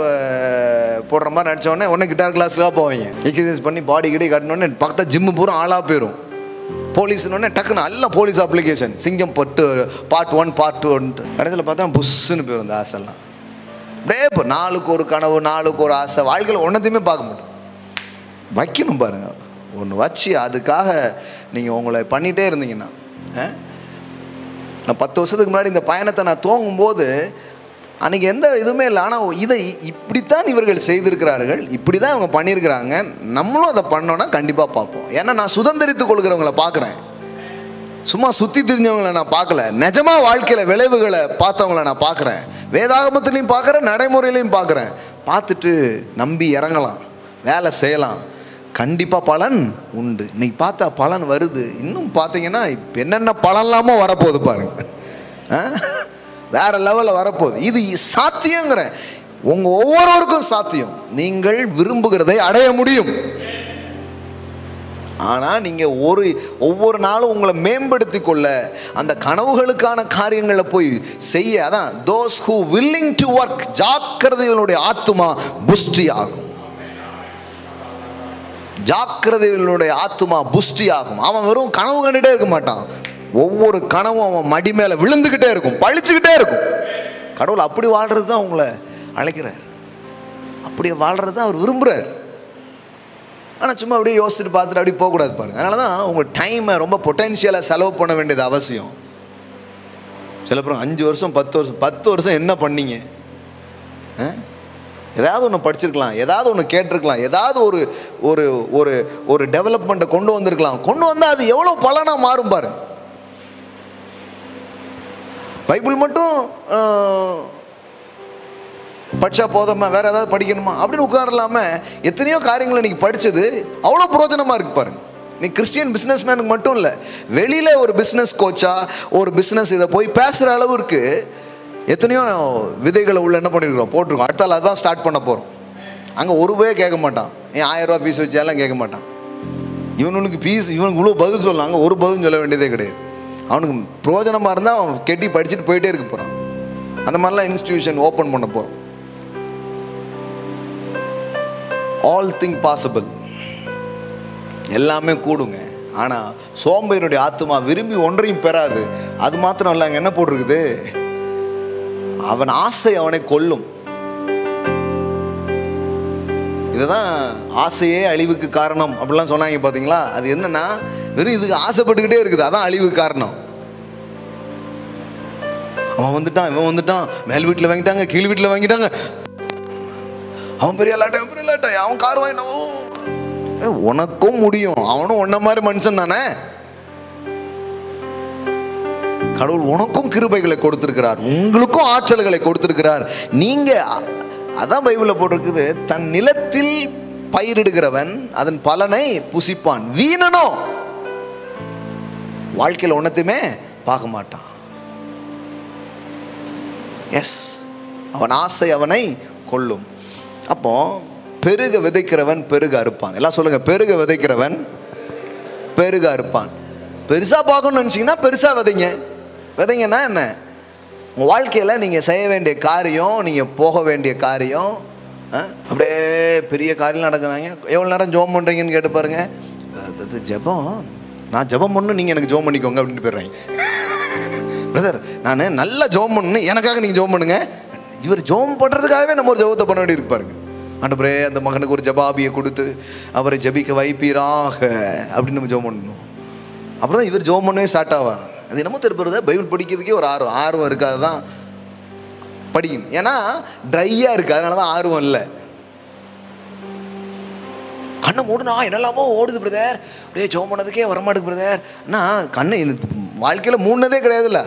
[SPEAKER 1] போடுற மாதிரி நடித்தோடனே உடனே கிட்டார் கிளாஸ்க்காக போவாங்க. எக்ஸசைஸ் பண்ணி பாடி கிட்டே காட்டினோடனே பக்கத்தில் ஜிம்மு பூரா ஆளாக போயிடும். போலீஸ்னோடனே டக்குன்னு நல்ல போலீஸ் அப்ளிகேஷன், சிங்கம் பார்ட் 1 பார்ட் 2 கடைசியில் பார்த்தா புஷ்ஷுன்னு போயிடும் இந்த ஆசைலாம். அப்படியே இப்போ நாளுக்கு ஒரு கனவு, நாளுக்கு ஒரு ஆசை. வாழ்க்கையில் ஒன்றத்தையுமே பார்க்க மாட்டோம். வைக்கணும் பாருங்கள், ஒன்று வச்சு அதுக்காக நீங்கள் உங்களை பண்ணிகிட்டே இருந்தீங்கன்னா. நான் 10 வருஷத்துக்கு முன்னாடி இந்த பயணத்தை நான் துவங்கும்போது அன்றைக்கி எந்த இதுவுமே இல்லை. ஆனால் இதை இப்படித்தான் இவர்கள் செய்திருக்கிறார்கள், இப்படி தான் இவங்க பண்ணியிருக்கிறாங்க, நம்மளும் அதை பண்ணோன்னா கண்டிப்பாக பார்ப்போம். ஏன்னா நான் சுதந்திரித்து கொள்கிறவங்கள பார்க்குறேன், சும்மா சுற்றி திரிஞ்சவங்களை நான் பார்க்கல. நிஜமாக வாழ்க்கையில் விளைவுகளை பார்த்தவங்கள நான் பார்க்குறேன். வேதாகமத்துலேயும் பார்க்குறேன், நடைமுறையிலையும் பார்க்குறேன். பார்த்துட்டு நம்பி இறங்கலாம், வேலை செய்யலாம், கண்டிப்பாக பலன் உண்டு. இன்னைக்கு பார்த்தா பலன் வருது. இன்னும் பார்த்தீங்கன்னா இப்போ என்னென்ன பலன்லாமோ வரப்போகுது பாருங்க, வேற லெவலில் வரப்போகுது. இது சாத்தியங்கிறேன், உங்கள் ஒவ்வொருவருக்கும் சாத்தியம். நீங்கள் விரும்புகிறதை அடைய முடியும். ஆனால் நீங்கள் ஒவ்வொரு நாளும் உங்களை மேம்படுத்தி கொள்ள, அந்த கனவுகளுக்கான காரியங்களை போய் செய்ய, அதான் those who willing to work, ஜாக்கிரதைகளுடைய ஆத்துமா புஷ்டி ஆகும். ஜாக்கிரதைகளுடைய ஆத்துமா புஷ்டி ஆகும். அவன் வெறும் கனவு கண்டுகிட்டே இருக்க மாட்டான். ஒவ்வொரு கனவும் அவன் மடி மேலே விழுந்துக்கிட்டே இருக்கும், பழிச்சுக்கிட்டே இருக்கும். கடவுள் அப்படி வாழ்றது தான் உங்களை அழைக்கிறார், அப்படி வாழ்றது தான் அவர் விரும்புகிறார். ஆனால் சும்மா அப்படியே யோசிச்சுட்டு பார்த்துட்டு அப்படி போகக்கூடாது பாருங்கள். அதனால தான் உங்கள் டைமை ரொம்ப பொட்டென்ஷியலாக செலவு பண்ண வேண்டியது அவசியம். சில பேர் 5 வருஷம் 10 வருஷம் என்ன பண்ணீங்க? ஏதாவது ஒன்று படிச்சிருக்கலாம், ஏதாவது ஒன்று கேட்டிருக்கலாம், ஏதாவது ஒரு ஒரு ஒரு டெவலப்மெண்ட்டை கொண்டு வந்திருக்கலாம். கொண்டு வந்தால் அது எவ்வளோ பலனாக மாறும் பாரு. பைபிள் மட்டும் படித்தா போதுமா, வேறு ஏதாவது படிக்கணுமா அப்படின்னு உட்காரலாமல் எத்தனையோ காரியங்களை இன்றைக்கி படித்தது அவ்வளோ பிரயோஜனமாக இருக்குது பாருங்க. நீ கிறிஸ்டியன் பிஸ்னஸ் மேனுக்கு மட்டும் இல்லை, வெளியில் ஒரு பிஸ்னஸ் கோச்சா ஒரு பிஸ்னஸ் இதை போய் பேசுகிற அளவுக்கு எத்தனையோ விதைகளை உள்ள என்ன பண்ணியிருக்கிறோம், போட்டிருக்கோம். அடுத்தால் அதான் ஸ்டார்ட் பண்ண போகிறோம். அங்கே ஒரு ரூபாயே கேட்க மாட்டான், ஏன் 1000 ரூபா ஃபீஸ் வச்சு எல்லாம் கேட்க மாட்டான். இவனுக்கு ஃபீஸ், இவனுக்கு இவ்வளோ பதில் சொல்லலாம், அங்கே ஒரு பதில் சொல்ல வேண்டியதே கிடையாது. அவனுக்கு பிரயோஜனமாக இருந்தால் அவன் கெட்டி படிச்சுட்டு போயிட்டே இருக்க போகிறான். அந்த மாதிரிலாம் இன்ஸ்டிடியூஷன் ஓப்பன் பண்ண போகிறோம். ஆல் திங் பாசிபிள், எல்லாமே கூடுங்க. ஆனால் சோம்பேறியுடைய ஆத்துமா விரும்பி ஒன்றையும் பெறாது. அது மாத்திரம் இல்லை, அங்கே என்ன போட்டிருக்குது, அவன் ஆசை அவனை கொல்லும். இதுதான் ஆசையே அழிவுக்கு காரணம் அப்படிலாம் சொன்னாங்க பார்த்தீங்களா. அது என்னன்னா, வெறும் இதுக்கு ஆசைப்பட்டுக்கிட்டே இருக்குது, அதான் அழிவுக்கு காரணம். அவன் வந்துட்டான், இவன் வந்துட்டான், மேல் வீட்டில் வாங்கிட்டாங்க, கீழ் வீட்டில் வாங்கிட்டாங்க, அவன் பெரிய லாட்டை, அவன் கார் வாங்கிட்டான். உனக்கும் முடியும், அவனும் உன்ன மாதிரி மனுஷன் தானே. கடவுள் உனக்கும் கிருபைகளை கொடுத்திருக்கிறார், உங்களுக்கும் ஆற்றல்களை கொடுத்திருக்கிறார். நீங்க அதான் பைபிளில் போட்டிருக்குது, தன் நிலத்தில் பயிரிடுகிறவன் அதன் பலனை புசிப்பான். வீணனோ வாழ்க்கையில் ஒன்னத்தையுமே பார்க்க மாட்டான். எஸ், அவன் ஆசை அவனை கொல்லும். அப்போ பெருக விதைக்கிறவன் பெருக அறுப்பான். எல்லாம் சொல்லுங்க, பெருக விதைக்கிறவன் பெருக அறுப்பான். பெருசா பார்க்கணும்னு நினைச்சீங்கன்னா பெருசா விதைங்க. விதைங்கன்னா என்ன, உங்கள் வாழ்க்கையில் நீங்கள் செய்ய வேண்டிய காரியம், நீங்கள் போக வேண்டிய காரியம், அப்படியே பெரிய காரியம் நடக்குறாங்க. எவ்வளோ நேரம் ஜெபம் பண்ணுறீங்கன்னு கேட்டு பாருங்க. அது ஜெபம், நான் ஜெபம் பண்ணணும், நீங்கள் எனக்கு ஜெபம் பண்ணிக்கோங்க அப்படின்னு போயிடுறாங்க. பிரதர், நான் நல்லா ஜெபம் பண்ணணும், எனக்காக நீங்கள் ஜெபம் பண்ணுங்க. இவர் ஜெபம் பண்ணுறதுக்காகவே நம்ம ஒரு ஜெபத்தை பண்ண வேண்டி இருப்பாருங்க. ஆண்டவரே அந்த மகனுக்கு ஒரு ஜபாபியை கொடுத்து அவரை ஜபிக்க வைப்பீராக அப்படின்னு நம்ம ஜெபம் பண்ணணும். அப்புறம் தான் இவர் ஜெபம் பண்ணவே ஸ்டார்ட் ஆவார். அது என்னமோ திருப்பறத பைபிள் படிக்கிறதுக்கே ஒரு ஆர்வம் இருக்காது தான் படிக்கணும். ஏன்னா ட்ரையாக இருக்குது, அதனால தான் ஆர்வம் இல்லை. கண்ணை மூடுனா என்னெல்லாமோ ஓடுது பிரதர், அப்படியே ஜெபம் பண்ணதுக்கே வரமாட்டுக்கு பிரதர். ஆனால் கண்ணை வாழ்க்கையில் மூடினதே கிடையாதுல்ல,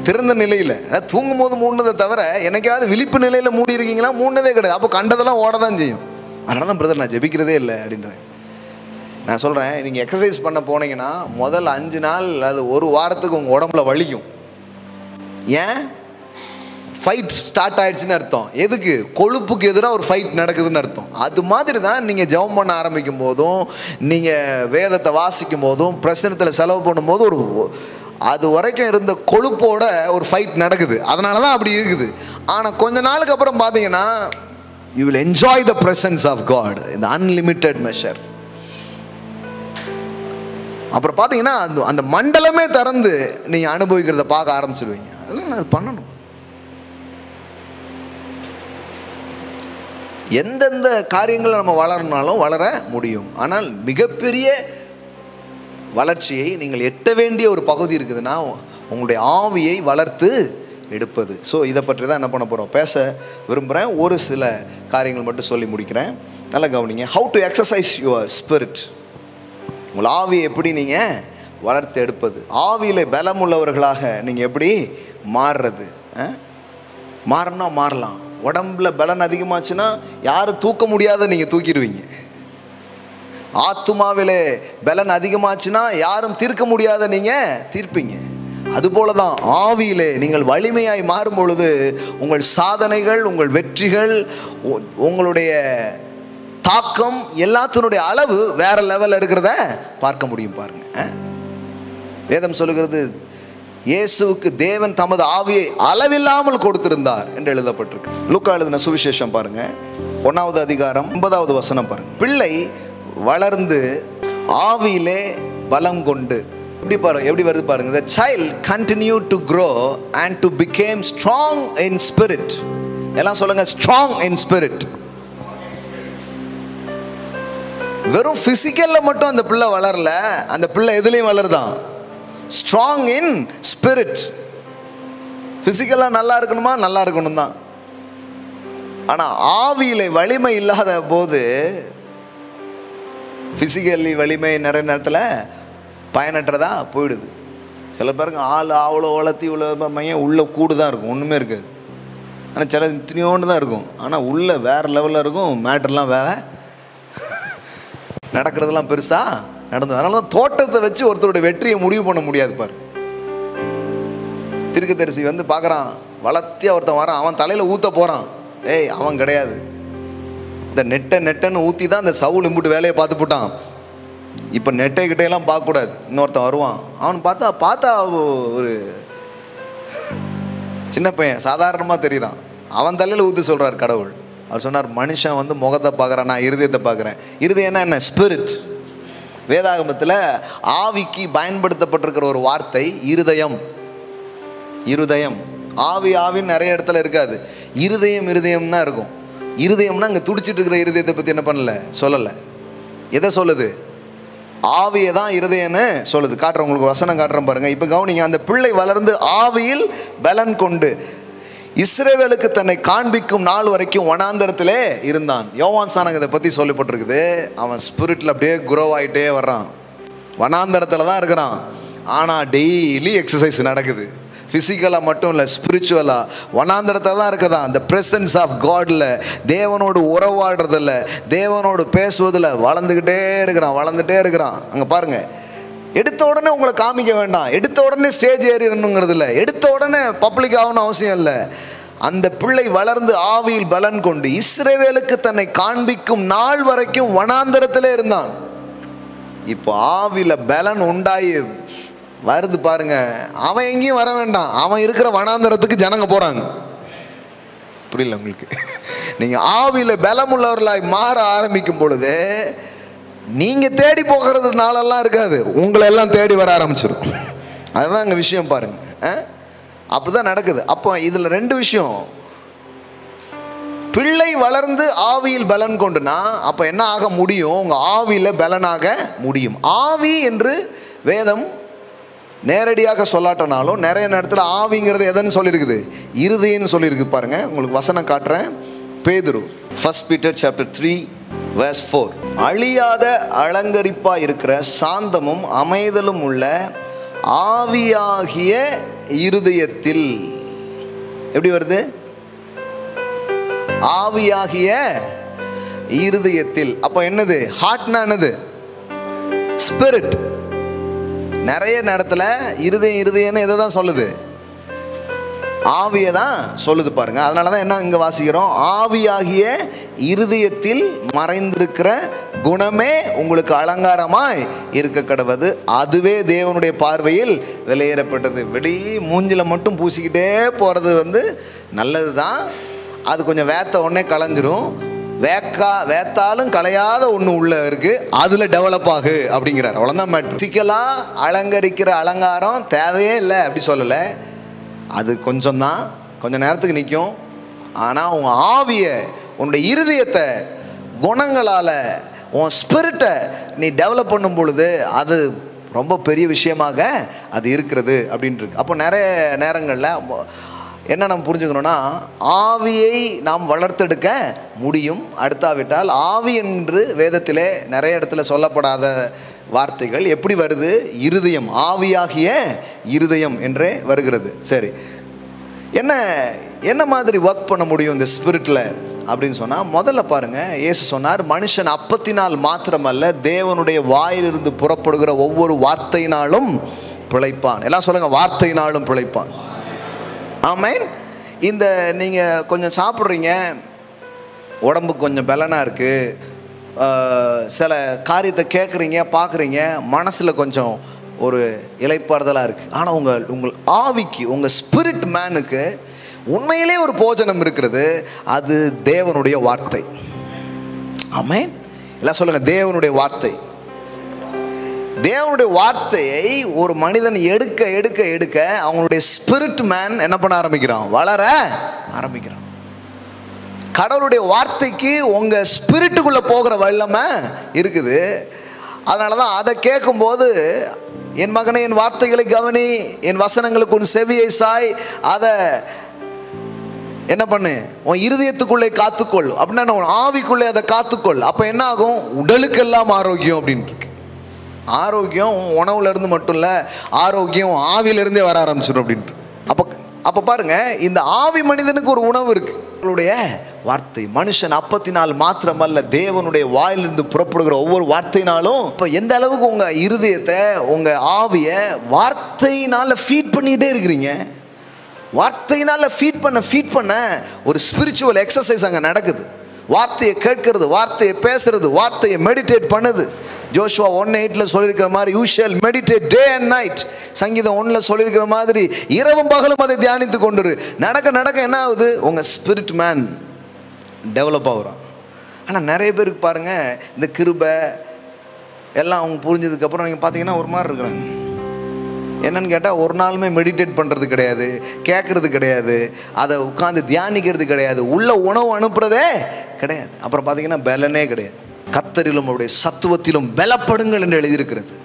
[SPEAKER 1] திறந்த நிலையில். அதாவது தூங்கும் போது மூடினதை தவிர எனக்காவது விழிப்பு நிலையில் மூடி இருக்கீங்களா? மூடினதே கிடையாது. அப்போ கண்டதெல்லாம் ஓட தான் செய்யும். அதனால தான் பிரதர் நான் ஜெபிக்கிறதே இல்லை அப்படின்றது. நான் சொல்கிறேன், நீங்கள் எக்ஸசைஸ் பண்ண போனீங்கன்னா முதல் 5 நாள் அது ஒரு வாரத்துக்கு உங்கள் உடம்புல வலிக்கும். ஏன்? ஃபைட் ஸ்டார்ட் ஆகிடுச்சின்னு அர்த்தம். எதுக்கு? கொழுப்புக்கு எதிராக ஒரு ஃபைட் நடக்குதுன்னு அர்த்தம். அது மாதிரி தான் நீங்கள் ஜெபம் பண்ண ஆரம்பிக்கும் போதும், நீங்கள் வேதத்தை வாசிக்கும் போதும், பிரசனத்தில் செலவு பண்ணும்போது ஒரு அது வரைக்கும் இருந்த கொழுப்போட ஒரு ஃபைட் நடக்குது. அதனால தான் அப்படி இருக்குது. ஆனால் கொஞ்ச நாளுக்கு அப்புறம் பார்த்தீங்கன்னா you will enjoy the presence of God இந்த அன்லிமிட்டெட் மெஷர். அப்புறம் பார்த்தீங்கன்னா அந்த மண்டலமே திறந்து நீங்கள் அனுபவிக்கிறத பார்க்க ஆரம்பிச்சிருவீங்க. அதெல்லாம் அது பண்ணணும். எந்தெந்த காரியங்களை நம்ம வளரனாலும் வளர முடியும். ஆனால் மிகப்பெரிய வளர்ச்சியை நீங்கள் எட்ட வேண்டிய ஒரு பகுதி இருக்குதுன்னா உங்களுடைய ஆவியை வளர்த்து எடுப்பது. ஸோ இதை பற்றி தான் என்ன பண்ண போகிறோம், பேச விரும்புகிறேன். ஒரு சில காரியங்கள் மட்டும் சொல்லி முடிக்கிறேன். நல்லா கவனிங்க. How to exercise your spirit. உங்கள் ஆவியை எப்படி நீங்கள் வளர்த்து எடுப்பது, ஆவியில் பலம் உள்ளவர்களாக நீங்கள் எப்படி மாறுறது. மாறனா மாறலாம். உடம்புல பலன் அதிகமாச்சுன்னா யாரும் தூக்க முடியாத நீங்கள் தூக்கிடுவீங்க. ஆத்துமாவிலே பலன் அதிகமாச்சுன்னா யாரும் தீர்க்க முடியாத நீங்கள் தீர்ப்பீங்க. அதுபோல தான் ஆவியிலே நீங்கள் வலிமையாய் மாறும் பொழுது உங்கள் சாதனைகள், உங்கள் வெற்றிகள், உங்களுடைய தாக்கம் எல்லாத்தினுடைய அளவு வேற லெவலில் இருக்கிறத பார்க்க முடியும். பாருங்க, வேதம் சொல்லுகிறது இயேசுவுக்கு தேவன் தமது ஆவியை அளவில்லாமல் கொடுத்திருந்தார் என்று எழுதப்பட்டிருக்கு. லூக்கா எழுதின சுவிசேஷம் பாருங்க, 1வது அதிகாரம் 9வது வசனம் பாருங்க. பிள்ளை வளர்ந்து ஆவியிலே பலம் கொண்டு, எப்படி வருது பாருங்க. The child continued to grow and to became strong in spirit. எல்லாம் சொல்லுங்க, strong in spirit. வெறும் பிசிக்கல்ல மட்டும் அந்த பிள்ளை வளரல, அந்த பிள்ளை எதுலையும் வளருதான், strong in spirit. பிசிக்கலா நல்லா இருக்கணுமா? நல்லா இருக்கணும் தான். ஆனா ஆவியிலே வலிமை இல்லாத போது, பிசிக்கலி வலிமை நிறைய நேரத்தில் பயனற்றதா போயிடுது. சில பேருக்கு ஆள் அவ்வளோ வளர்த்தி இவ்வளோ மையம் உள்ள கூடு தான் இருக்கும், ஒன்றுமே இருக்காது. ஆனால் சில இத்தனையோண்டு தான் இருக்கும், ஆனால் உள்ள வேறு லெவலில் இருக்கும். மேட்டர்லாம் வேற, நடக்கிறதெல்லாம் பெருசாக நடந்தது. அதனால தான் தோட்டத்தை வச்சு ஒருத்தருடைய வெற்றியை முடிவு பண்ண முடியாது. பாரு, தீர்க்கதரிசி வந்து பார்க்குறான், வளர்த்தியா ஒருத்தன் வரான், அவன் தலையில் ஊற்ற போகிறான். ஏய், அவன் கிடையாது. இந்த நெட்டன்னு ஊற்றி தான் அந்த சவுல் இம்புட்டு வேலையை பார்த்து போட்டான். இப்போ நெட்டை கிட்டையெல்லாம் பார்க்கக்கூடாது. இன்னொருத்தன் வருவான், அவன் பார்த்தா ஒரு சின்ன பையன் சாதாரணமாக தெரிகிறான். அவன் தலையில் ஊற்றி சொல்கிறார் கடவுள். அவர் சொன்னார், மனுஷன் வந்து முகத்தை பார்க்குறான், நான் இருதயத்தை பார்க்குறேன். இருதயம்னா என்ன? ஸ்பிரிட். வேதாகமத்தில் ஆவிக்கு பயன்படுத்தப்பட்டிருக்கிற ஒரு வார்த்தை இருதயம். இருதயம், ஆவின்னு நிறைய இடத்துல இருக்காது. இருதயம் தான் இருக்கும். இருதயம்னா அங்கே துடிச்சிட்டு இருக்கிற இருதயத்தை பற்றி என்ன பண்ணல, சொல்லலை. எதை சொல்லுது? ஆவியை தான் இருதயன்னு சொல்லுது. காட்டுறேன் உங்களுக்கு, வசனம் காட்டுறேன் பாருங்க. இப்போ கவனிங்க. அந்த பிள்ளை வளர்ந்து ஆவியில் பலன் கொண்டு இஸ்ரவேலுக்கு தன்னை காண்பிக்கும் நாள் வரைக்கும் வனாந்தரத்திலே இருந்தான். யோவான் ஸ்நானன் இதை பற்றி சொல்லப்பட்டிருக்குது. அவன் ஸ்பிரிட்டில் அப்படியே குரோ ஆகிட்டே வர்றான். வனாந்தரத்தில் தான் இருக்கிறான், ஆனால் டெய்லி எக்ஸசைஸ் நடக்குது. ஃபிசிக்கலாக மட்டும் இல்லை, ஸ்பிரிச்சுவலாக வனாந்தரத்தில் தான் இருக்குதான். அந்த பிரசன்ஸ் ஆஃப் காடில், தேவனோடு உறவாடுறதில்ல, தேவனோடு பேசுவதில் வளர்ந்துக்கிட்டே இருக்கிறான். அங்கே பாருங்கள், எடுத்த உடனே உங்களை காமிக்க வேண்டாம், எடுத்த உடனே ஸ்டேஜ் ஏறிடணுங்கிறது இல்லை, எடுத்த உடனே பப்ளிக் ஆகணும் அவசியம் இல்லை. அந்த பிள்ளை வளர்ந்து ஆவியில் பலன் கொண்டு இஸ்ரவேலுக்கு தன்னை காண்பிக்கும் நாள் வரைக்கும் வனாந்தரத்திலே இருந்தான். இப்போ ஆவியில் பலன் உண்டாயி வருது பாருங்க. அவன் எங்கேயும் வர வேண்டாம், அவன் இருக்கிற வனாந்தரத்துக்கு ஜனங்க போறாங்க. புரியல உங்களுக்கு? நீங்க ஆவியில பலம் உள்ளவர்களாய் மாற ஆரம்பிக்கும் பொழுது நீங்க தேடி போகிறதுனாலலாம் இருக்காது, உங்களை எல்லாம் தேடி வர ஆரம்பிச்சிடும். அதுதான் அங்கே விஷயம் பாருங்க. அப்படிதான் நடக்குது. அப்போ இதில் ரெண்டு விஷயம். பிள்ளை வளர்ந்து ஆவியில் பலன் கொண்டுனா அப்போ என்ன ஆக முடியும்? உங்கள் ஆவியில் பலனாக முடியும். ஆவி என்று வேதம் நேரடியாக சொல்லாட்டனாலும் நிறைய நேரத்தில் ஆவிங்கிறது எதுன்னு சொல்லியிருக்குது? இருதயம்னு சொல்லியிருக்கு. பாருங்கள், உங்களுக்கு வசனம் காட்டுறேன். பேதுரு 1 Peter chapter 3 verse 4. அழியாத அலங்கரிப்பாக இருக்கிற சாந்தமும் அமைதலும் உள்ள ஆவியாகிய இருதயத்தில். எப்படி வருது? ஆவியாகிய இருதயத்தில். அப்போ என்னது? ஹார்ட்னா என்னது? ஸ்பிரிட். நிறைய நேரத்தில் இருதயம்னு எதை தான் சொல்லுது? ஆவியை தான் சொல்லுது. பாருங்க, அதனால தான் என்ன இங்கே வாசிக்கிறோம்? ஆவியாகிய இருதயத்தில் மறைந்திருக்கிற குணமே உங்களுக்கு அலங்காரமாய் இருக்க கடவது, அதுவே தேவனுடைய பார்வையில் வெளியேறப்பட்டது. வெளியே மூஞ்சில் மட்டும் பூசிக்கிட்டே போகிறது நல்லது தான். அது கொஞ்சம் வேத்த உடனே கலைஞ்சிரும். வேத்தாலும் கலையாத ஒன்று உள்ள இருக்குது, அதில் டெவலப் ஆகு அப்படிங்கிறார். அவ்வளோதான் மேட்ரு. பிசிக்கலாக அலங்கரிக்கிற அலங்காரம் தேவையே இல்லை அப்படி சொல்லலை. அது கொஞ்சம் தான், கொஞ்சம் நேரத்துக்கு நிற்கும். ஆனால் உன் ஆவியை, உன்னுடைய இருதயத்தை குணங்களால், உன் ஸ்பிரிட்டை நீ டெவலப் பண்ணும் பொழுது அது ரொம்ப பெரிய விஷயமாக அது இருக்கிறது அப்படின்ட்டு. அப்போ நிறைய நேரங்களில் என்ன நம்ம புரிஞ்சுக்கணும்னா, ஆவியை நாம் வளர்த்தெடுக்க முடியும். அடுத்தாவிட்டால் ஆவி என்று வேதத்திலே நிறைய இடத்துல சொல்லப்படாத வார்த்தைகள் எப்படி வருது? இருதயம், ஆவியாகிய இருதயம் என்றே வருகிறது. சரி, என்ன மாதிரி ஒர்க் பண்ண முடியும் இந்த ஸ்பிரிட்டில் அப்படின்னு சொன்னால், முதல்ல பாருங்கள், இயேசு சொன்னார், மனுஷன் அப்பத்தினால் மாத்திரமல்ல தேவனுடைய வாயிலிருந்து புறப்படுகிற ஒவ்வொரு வார்த்தையினாலும் பிழைப்பான். எல்லாம் சொல்லுங்கள், வார்த்தையினாலும் பிழைப்பான். ஆமென். இந்த நீங்கள் கொஞ்சம் சாப்பிட்றீங்க, உடம்பு கொஞ்சம் பலனாக இருக்குது, சில காரியத்தை கேட்குறீங்க, பார்க்குறீங்க, மனசில் கொஞ்சம் ஒரு இளைப்பாறுதலாக இருக்குது. ஆனால் உங்கள் ஆவிக்கு, உங்கள் ஸ்பிரிட் மேனுக்கு உண்மையிலே ஒரு போஜனம் இருக்கிறது. அது தேவனுடைய வார்த்தை. ஆமென். எல்லாம் சொல்லுங்கள், தேவனுடைய வார்த்தை. தேவனுடைய வார்த்தையை ஒரு மனிதன் எடுக்க எடுக்க எடுக்க அவங்களுடைய ஸ்பிரிட் மேன் என்ன பண்ண ஆரம்பிக்கிறான்? வளர ஆரம்பிக்கிறான். கடவுளுடைய வார்த்தைக்கு உங்கள் ஸ்பிரிட்டுக்குள்ளே போகிற வல்லமை இருக்குது. அதனால தான் அதை கேட்கும்போது, என் மகனை என் வார்த்தைகளை கவனி, என் வசனங்களுக்கு உன் செவியை சாய், அதை என்ன பண்ணு, உன் இருதயத்துக்குள்ளே காத்துக்கொள் அப்படின்னா உன் ஆவிக்குள்ளே அதை காத்துக்கொள். அப்போ என்ன ஆகும்? உடலுக்கெல்லாம் ஆரோக்கியம் அப்படின்ட்டு. ஆரோக்கியம் உணவுலேருந்து மட்டும் இல்லை, ஆரோக்கியம் ஆவியிலிருந்தே வர ஆரம்பிச்சிடும் அப்படின்ட்டு. அப்போ பாருங்கள், இந்த ஆவி மனிதனுக்கு ஒரு உணவு இருக்குது, அவளுடைய வார்த்தை. மனுஷன் அப்பத்தினால் மாத்திரமல்ல தேவனுடைய வாயிலிருந்து புறப்படுகிற ஒவ்வொரு வார்த்தையினாலும். இப்போ எந்த அளவுக்கு உங்கள் இருதயத்தை, உங்கள் ஆவியை வார்த்தையினால் ஃபீட் பண்ணிகிட்டே இருக்கிறீங்க. வார்த்தையினால் ஃபீட் பண்ண ஒரு ஸ்பிரிச்சுவல் எக்ஸசைஸ் அங்கே நடக்குது. வார்த்தையை கேட்கறது, வார்த்தையை பேசுறது, வார்த்தையை மெடிடேட் பண்ணுது. ஜோஷுவா 1:8 சொல்லியிருக்கிற மாதிரி, you shawl meditate day and night. சங்கீதம் 1 சொல்லியிருக்கிற மாதிரி, இரவும் பகலும் அதை தியானித்து கொண்டு நடக்க நடக்க என்ன ஆகுது? உங்கள் ஸ்பிரிட் மேன் டெவலப் ஆகுறான். ஆனால் நிறைய பேருக்கு பாருங்கள், இந்த கிருபை எல்லாம் அவங்க புரிஞ்சதுக்கப்புறம் நீங்கள் பார்த்தீங்கன்னா ஒரு மாதிரி இருக்கிறாங்க. என்னன்னு கேட்டால், ஒரு நாளுமே மெடிடேட் பண்ணுறது கிடையாது, கேட்குறது கிடையாது, அதை உட்காந்து தியானிக்கிறது கிடையாது, உள்ள உணவு அனுப்புறதே கிடையாது. அப்புறம் பார்த்தீங்கன்னா பலனே கிடையாது. கர்த்தரிலும் அவருடைய சத்துவத்திலும் பலப்படுங்கள் என்று எழுதியிருக்கிறது.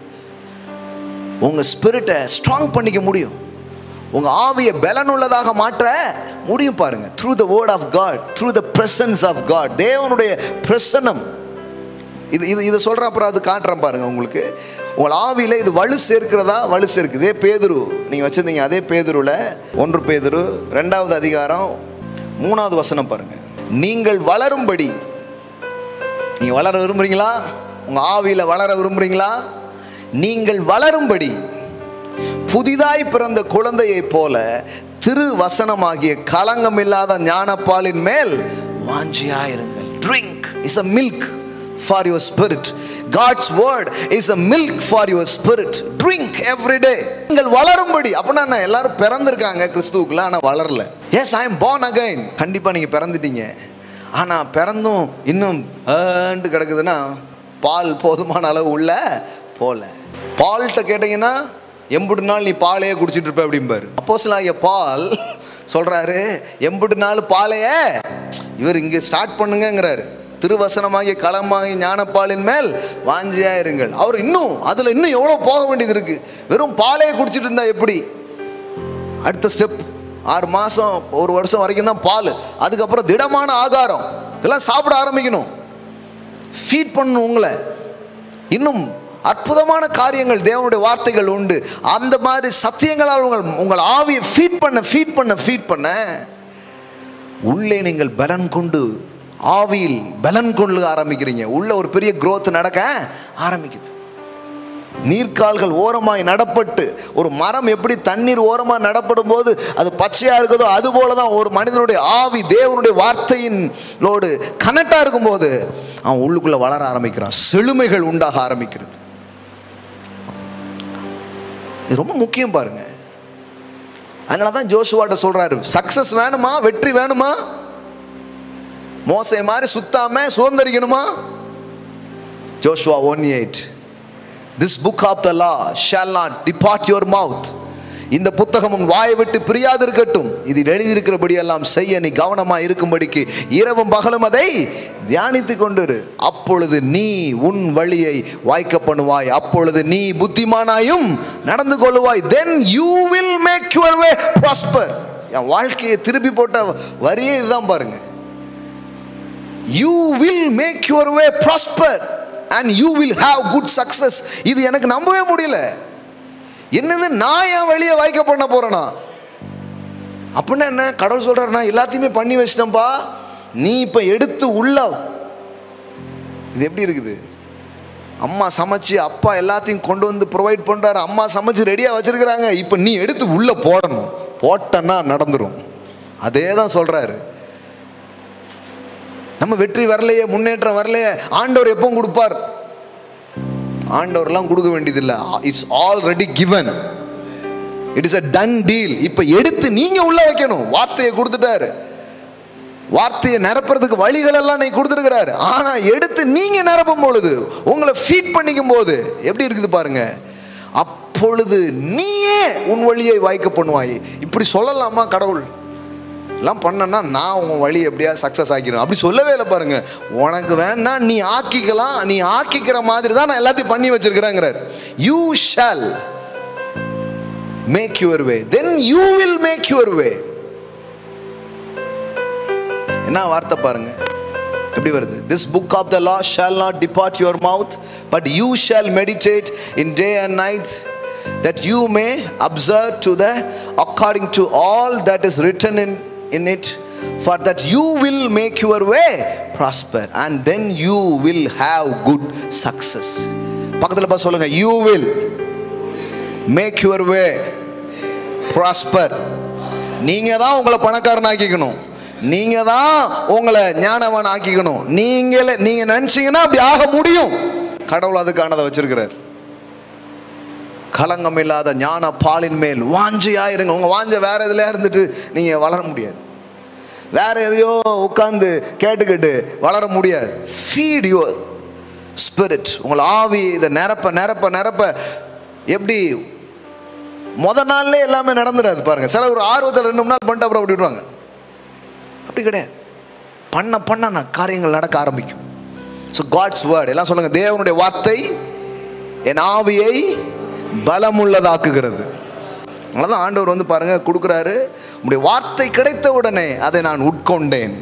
[SPEAKER 1] உங்கள் ஸ்பிரிட்டை ஸ்ட்ராங் பண்ணிக்க முடியும், உங்கள் ஆவியை பலனுள்ளதாக மாற்ற முடியும். பாருங்கள், through the word of God, through the presence of God. தேவனுடைய பிரசன்னம் இது சொல்கிற அப்புறம் அது காட்டுறேன் பாருங்கள். உங்களுக்கு உங்கள் ஆவியில் இது வலு சேர்க்கிறதா? வலு சேர்க்குது. இதே பேதுரு நீங்கள் வச்சுருந்தீங்க, அதே பேதுருவில் 1 பேதுரு 2வது அதிகாரம் 3வது வசனம் பாருங்கள். நீங்கள் வளரும்படி, நீங்கள் வளர விரும்புகிறீங்களா? உங்கள் ஆவியில் வளர விரும்புகிறீங்களா? நீங்கள் வளரும்படி புதிதாய் பிறந்த குழந்தையை போல திரு வசனமாகிய களங்கமில்லாத ஞானப்பாலின் மேல் வாஞ்சியாயிருங்கள். Drink is a milk for your spirit. God's word is a milk for your spirit. Drink every day. நீங்கள் வளரும்படி. அப்படின்னா எல்லாரும் பிறந்திருக்காங்க கிறிஸ்துவுக்குள்ள, ஆனால் வளரல. Yes, I am born again. கண்டிப்பாக நீங்கள் பிறந்துட்டீங்க. ஆனால் பிறந்தும் இன்னும் கிடக்குதுன்னா பால் போதுமான அளவு உள்ள போல. பால்கிட்ட கேட்டிங்கன்னா எம்புட்டு நாள் நீ பாலையே குடிச்சிட்டு இருப்ப அப்படிம்பாரு. அப்போஸ்தலனாகிய பால் சொல்றாரு, எம்புட்டு நாள் பாலையே இவர் இங்கே ஸ்டார்ட் பண்ணுங்கிறாரு. திருவசனமாகிய களமாகிய ஞானப்பாலின் மேல் வாஞ்சியா இருங்கள். அவர் இன்னும் அதுல இன்னும் எவ்வளோ போக வேண்டியது இருக்கு. வெறும் பாலையே குடிச்சிட்டு இருந்தா எப்படி? அடுத்த ஸ்டெப் 6 மாதம் 1 வருஷம் வரைக்கும் தான் பால். அதுக்கப்புறம் திடமான ஆகாரம் இதெல்லாம் சாப்பிட ஆரம்பிக்கணும். ஃபீட் பண்ணணும் உங்களை. இன்னும் அற்புதமான காரியங்கள் தேவனுடைய வார்த்தைகள் உண்டு. அந்த மாதிரி சத்தியங்களால் உங்கள் ஆவியை ஃபீட் பண்ண உள்ளே நீங்கள் பலன் கொண்டு, ஆவியில் பலன் கொண்டு ஆரம்பிக்கிறீங்க. உள்ள ஒரு பெரிய growth நடக்க ஆரம்பிக்குது. நீர்க்கால்கள் ஓரமாய் நடப்பட்டு, ஒரு மரம் எப்படி தண்ணீர் ஓரமாக நடப்படும் போது அது பச்சையா இருக்குதோ அது போலதான் ஒரு மனிதனுடைய ஆவி தேவனுடைய வார்த்தையினோடு கனெக்டா இருக்கும்போது அவன் உள்ளுக்குள்ள வளர ஆரம்பிக்கிறான். செழுமைகள் உண்டாக ஆரம்பிக்கிறது. இது ரொம்ப முக்கியம் பாருங்க. அதனாலதான் ஜோஷுவாட்ட சொல்றாரு, சக்சஸ் வேணுமா, வெற்றி வேணுமா, மோசே மாதிரி சுத்தாம சுதந்திரிக்கணுமா? Joshua 1:8, this book of the law shall not depart your mouth. இந்த புத்தகம் உன் வாயை விட்டு பிரியாது இருக்கட்டும். இதில் எழுதியிருக்கிறபடி எல்லாம் செய்ய நீ கவனமாக இருக்கும்படிக்கு இரவும் பகலும் அதை தியானித்து கொண்டிரு. அப்பொழுது நீ உன் வழியை வாய்க்க பண்ணுவாய், அப்பொழுது நீ புத்திமானாயும் நடந்து கொள்ளுவாய். then you will make your way prosper. என் வாழ்க்கையை திருப்பி போட்ட வரியே இதுதான் பாருங்க. you will make your way prosper and you will have good success. இது எனக்கு நம்பவே முடியல. என்னது, நான் என் வழியை வாய்க்க பண்ண போறேனா? அப்படின்னா என்ன? கடவுள் சொல்றாரு, நான் எல்லாத்தையுமே பண்ணி வச்சிட்டேன்பா, நீ இப்ப எடுத்து உள்ள. இது எப்படி இருக்குது? அம்மா சமைச்சு அப்பா எல்லாத்தையும் கொண்டு வந்து ப்ரொவைட் பண்றாரு. அம்மா சமைச்சு ரெடியா வச்சிருக்கிறாங்க. இப்ப நீ எடுத்து உள்ள போடணும். போட்டன்னா நடந்துரும். அதே தான் சொல்றாரு. நம்ம வெற்றி வரலையே, முன்னேற்றம் வரலையே, ஆண்டவர் எப்பவும் கொடுப்பார். ஆண்டவர்லாம் கொடுக்க வேண்டியதில்லை. It's already given. It is a done deal. இப்போ எடுத்து நீங்க உள்ள வைக்கணும். வார்த்தையை கொடுத்துட்டாரு. வார்த்தையை நிரப்புறதுக்கு வழிகள் எல்லாம் நீ கொடுத்துருக்கிறாரு. ஆனா எடுத்து நீங்க நிரப்பும் பொழுது, உங்களை ஃபீட் பண்ணிக்கும் போது எப்படி இருக்குது பாருங்க. அப்பொழுது நீயே உன் வழியை வாய்க்க பண்ணுவாய். இப்படி சொல்லலாமா கடவுள்? எல்லாம் பண்ணனா நான் உன் வழி எப்படியா சக்ஸஸ் ஆக்கிடும் அப்படி சொல்லவே இல்லை பாருங்க. உனக்கு வேணா நீ ஆக்கிக்கலாம், நீ ஆக்கிக்கிற மாதிரி தான் நான் எல்லாத்தையும் பண்ணி வச்சிருக்கிறேங்கிறார். You shall make your way, then you will make your way. என்ன வார்த்தை பாருங்க எப்படி வருது. This book of the law shall not depart your mouth, but you shall meditate in day and night, that you may observe to the according to all that is written in it, for that you will make your way prosper and then you will have good success. பக்கத்துல பா சொல்லுங்க, you will make your way prosper. நீங்க தான் உங்களை பணக்காரன் ஆக்கிக்கணும், நீங்க தான் உங்களை ஞானவான் ஆக்கிக்கணும். நீங்க நினைச்சீங்கன்னா அப்படி ஆக முடியும். கடவுள் அதுக்கானதை வச்சிருக்கிறார். கலங்கம் இல்லாத ஞான பாலின் மேல் வாஞ்சியாயிருங்க. உங்க வாஞ்ச வேற எதுல இருந்துட்டு நீங்க வளர முடியாது. வேற எதையோ உட்கார்ந்து கேட்டு வளர முடியாது. Feet your spirit. உங்கள் ஆவி இதை நிரப்ப எப்படி முத நாள்ல எல்லாமே நடந்துடாது பாருங்க. சில ஒரு ஆர்வத்தில் 2 நாள் பண்ணிட்டு அப்புறம் அப்படி விடுவாங்க. அப்படி கிடையாது. பண்ண காரியங்கள் நடக்க ஆரம்பிக்கும். ஸோ காட்ஸ் வேர்ட், எல்லாம் சொல்லுங்க, தேவனுடைய வார்த்தை என் ஆவியை பலமுள்ளதாக்குகிறது. அதனாலதான் ஆண்டவர் வந்து பாருங்க கொடுக்குறாரு, உங்களுடைய வார்த்தை கிடைத்த உடனே அதை நான் உட்கொண்டேன்.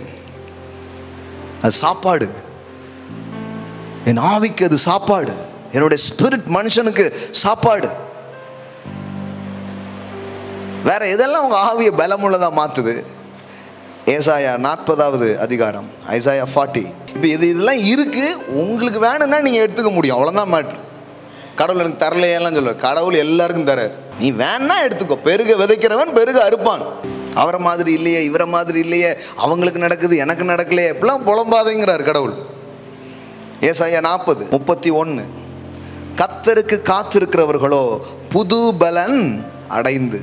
[SPEAKER 1] அது சாப்பாடு, என் ஆவிக்கு அது சாப்பாடு, என்னுடைய ஸ்பிரிட் மனுஷனுக்கு சாப்பாடு. வேற எதெல்லாம் உங்க ஆவியை பலமுள்ளதா மாத்துது? ஏசாயா 40வது அதிகாரம், ஐசாயா 40. இப்போ இதெல்லாம் இருக்கு, உங்களுக்கு வேணும்னா நீங்க எடுத்துக்க முடியும், அவ்வளவுதான் மேட்ரு. கடவுள் எனக்கு தரலையெல்லாம் சொல்லுவார். கடவுள் எல்லாருக்கும் தரார். நீ வேணா எடுத்துக்கோ. பெருக விதைக்கிறவன் பெருக அறுப்பான். அவரை மாதிரி இல்லையே, இவரை மாதிரி இல்லையே, அவங்களுக்கு நடக்குது எனக்கு நடக்கலையே, இப்பெல்லாம் புலம்பாதைங்கிறார் கடவுள். ஏசாயா 40:31, கர்த்தருக்கு காத்திருக்கிறவர்களோ புது பலன் அடைந்து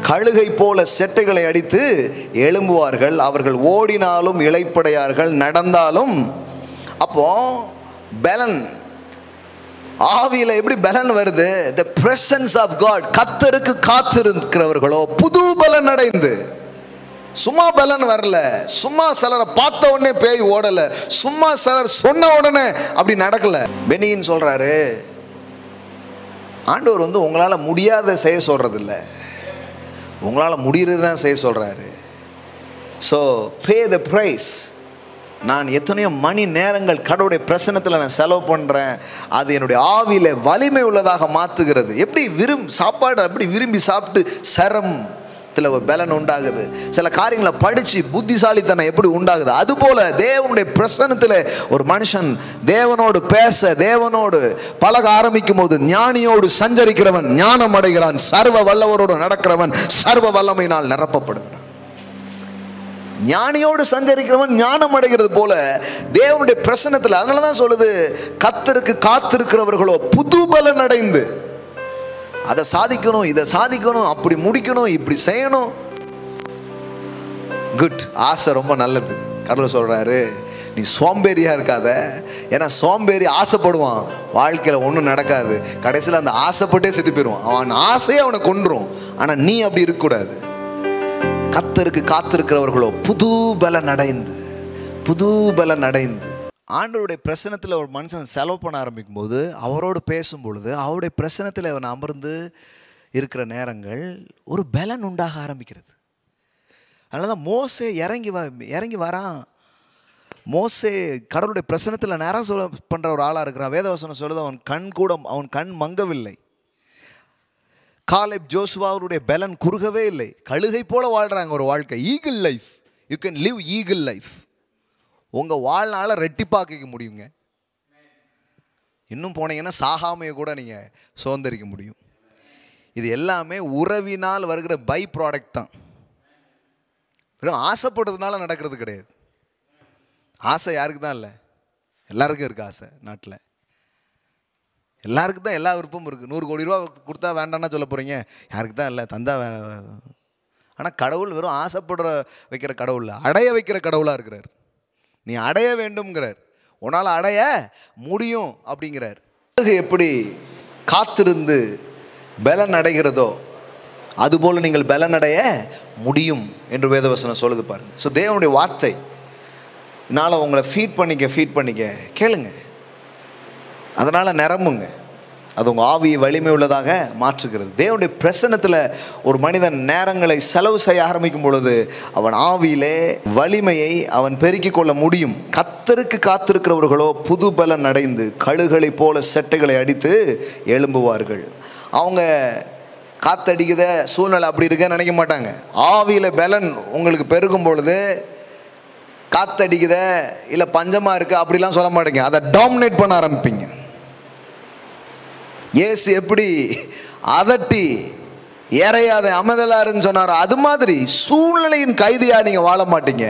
[SPEAKER 1] கழுகை போல செட்டைகளை அடித்து எழும்புவார்கள், அவர்கள் ஓடினாலும் இளைப்படையார்கள், நடந்தாலும். அப்போ பலன் ஆவியில எப்படி பலன் வருது? the presence of God. கர்த்தருக்கு காத்திருக்கிறவர்களோ புது பலன் அடைந்து. சும்மா பலன் வரல, சும்மா சிலரை பார்த்த உடனே பேய் ஓடல, சும்மா சிலர் சொன்ன உடனே அப்படி நடக்கல. பெனியின் சொல்றாரு, ஆண்டவர் வந்து உங்களால முடியாத செய்ய சொல்றது இல்லை, உங்களால முடியறது தான் செய்ய சொல்றாரு. So pay the price. நான் எத்தனையோ மணி நேரங்கள் கடவுளுடைய பிரசன்னத்தில் நான் செலவு பண்ணுறேன், அது என்னுடைய ஆவியில் வலிமை உள்ளதாக மாற்றுகிறது. எப்படி சாப்பாடு அப்படி விரும்பி சாப்பிட்டு சரத்தில் ஒரு பலன் உண்டாகுது, சில காரியங்களை படித்து புத்திசாலித்தனம் எப்படி உண்டாகுது, அதுபோல் தேவனுடைய பிரசன்னத்தில் ஒரு மனுஷன் தேவனோடு பேச, தேவனோடு பழக ஆரம்பிக்கும் போது ஞானியோடு சஞ்சரிக்கிறவன் ஞானம் அடைகிறான், சர்வ வல்லவரோடு நடக்கிறவன் சர்வ வல்லமையினால் நிரப்பப்படுகிறான். ஞானியோடு சஞ்சரிக்கிறவன் ஞானம் அடைகிறது போல தேவனுடைய பிரசன்னத்தில். அதனால தான் சொல்லுது, கர்த்தருக்கு காத்திருக்கிறவர்களோ புது பலன் அடைந்து. அதை சாதிக்கணும், இதை சாதிக்கணும், அப்படி முடிக்கணும், இப்படி செய்யணும். குட், ஆசை ரொம்ப நல்லது. கடவுள் சொல்றாரு, நீ சோம்பேறியா இருக்காத. ஏன்னா சோம்பேறி ஆசைப்படுவான், வாழ்க்கையில் ஒன்றும் நடக்காது, கடைசியில் அந்த ஆசைப்பட்டே செத்து போயிடுவான். அவன் ஆசையே அவனை கொன்றும். ஆனால் நீ அப்படி இருக்கக்கூடாது. கர்த்தருக்கு காத்திருக்கிறவர்களோ புது பலன் அடைந்து, புது பலன் அடைந்து. ஆண்டவருடைய பிரசன்னத்தில் ஒரு மனுஷன் செலவு பண்ண ஆரம்பிக்கும் போது, அவரோடு பேசும் பொழுது, அவருடைய பிரசன்னத்தில் அவன் அமர்ந்து இருக்கிற நேரங்கள் ஒரு பலன் உண்டாக ஆரம்பிக்கிறது. அதனால தான் மோசே இறங்கி வரான். மோசே கடவுளுடைய பிரசன்னத்தில் நேரம் பண்ணுற ஒரு ஆளாக இருக்கிறான். வேதவசனம் சொல்லுது, அவன் கண் மங்கவில்லை. காலேப் ஜோசுவாவுடைய பலன் குறுகவே இல்லை. கழுகை போல வாழ்கிறாங்க ஒரு வாழ்க்கை. Eagle life. You can live eagle life. உங்கள் வாழ்நாளை ரெட்டிப்பாக்க முடியுங்க. இன்னும் போனீங்கன்னா சாகாமையை கூட நீங்கள் சுதந்திரிக்க முடியும். இது எல்லாமே உறவினால் வருகிற பை ப்ராடக்ட் தான். வெறும் ஆசைப்படுறதுனால நடக்கிறது கிடையாது. ஆசை யாருக்கு தான் இல்லை, எல்லாருக்கும் இருக்குது ஆசை. நாட்டில் எல்லாருக்கும் தான் எல்லா விருப்பமும் இருக்குது. 100 கோடி ரூபா கொடுத்தா வேண்டாம்னா சொல்ல போகிறீங்க, யாருக்கு தான் இல்லை, தந்தா ஆனால் கடவுள் வெறும் ஆசைப்படுற வைக்கிற கடவுள், அடைய வைக்கிற கடவுளாக இருக்கிறார். நீ அடைய வேண்டும்ங்கிறார், உன்னால் அடைய முடியும் அப்படிங்கிறார். எப்படி காத்திருந்து பலன் அடைகிறதோ அதுபோல் நீங்கள் பலன் அடைய முடியும் என்று வேதவசனம் சொல்லுது பாருங்க. ஸோ தேவனுடைய வார்த்தை இதனால் உங்களை ஃபீட் பண்ணிக்க கேளுங்க. அதனால் நிரம்புங்க. அது உங்கள் ஆவியை வலிமை உள்ளதாக மாற்றுகிறது. தேவனுடைய பிரசன்னத்தில் ஒரு மனிதன் நேரங்களை செலவு செய்ய ஆரம்பிக்கும் பொழுது அவன் ஆவியிலே வலிமையை அவன் பெருக்கிக் கொள்ள முடியும். கர்த்தருக்கு காத்திருக்கிறவர்களோ புது பலன் அடைந்து கழுகளை போல செட்டைகளை அடித்து எழும்புவார்கள். அவங்க காத்தடிக்குத சூழ்நிலை அப்படி இருக்குன்னு நினைக்க மாட்டாங்க. ஆவியில் பலன் உங்களுக்கு பெருகும் பொழுது காத்தடிக்குத இல்லை பஞ்சமாக இருக்குது அப்படிலாம் சொல்ல மாட்டேங்க, அதை டாமினேட் பண்ண ஆரம்பிப்பீங்க. இயேசு எப்படி அதட்டி ஏறையாத அமைதலாருன்னு சொன்னார், அது மாதிரி சூழ்நிலையின் கைதியாக நீங்கள் வாழ மாட்டீங்க.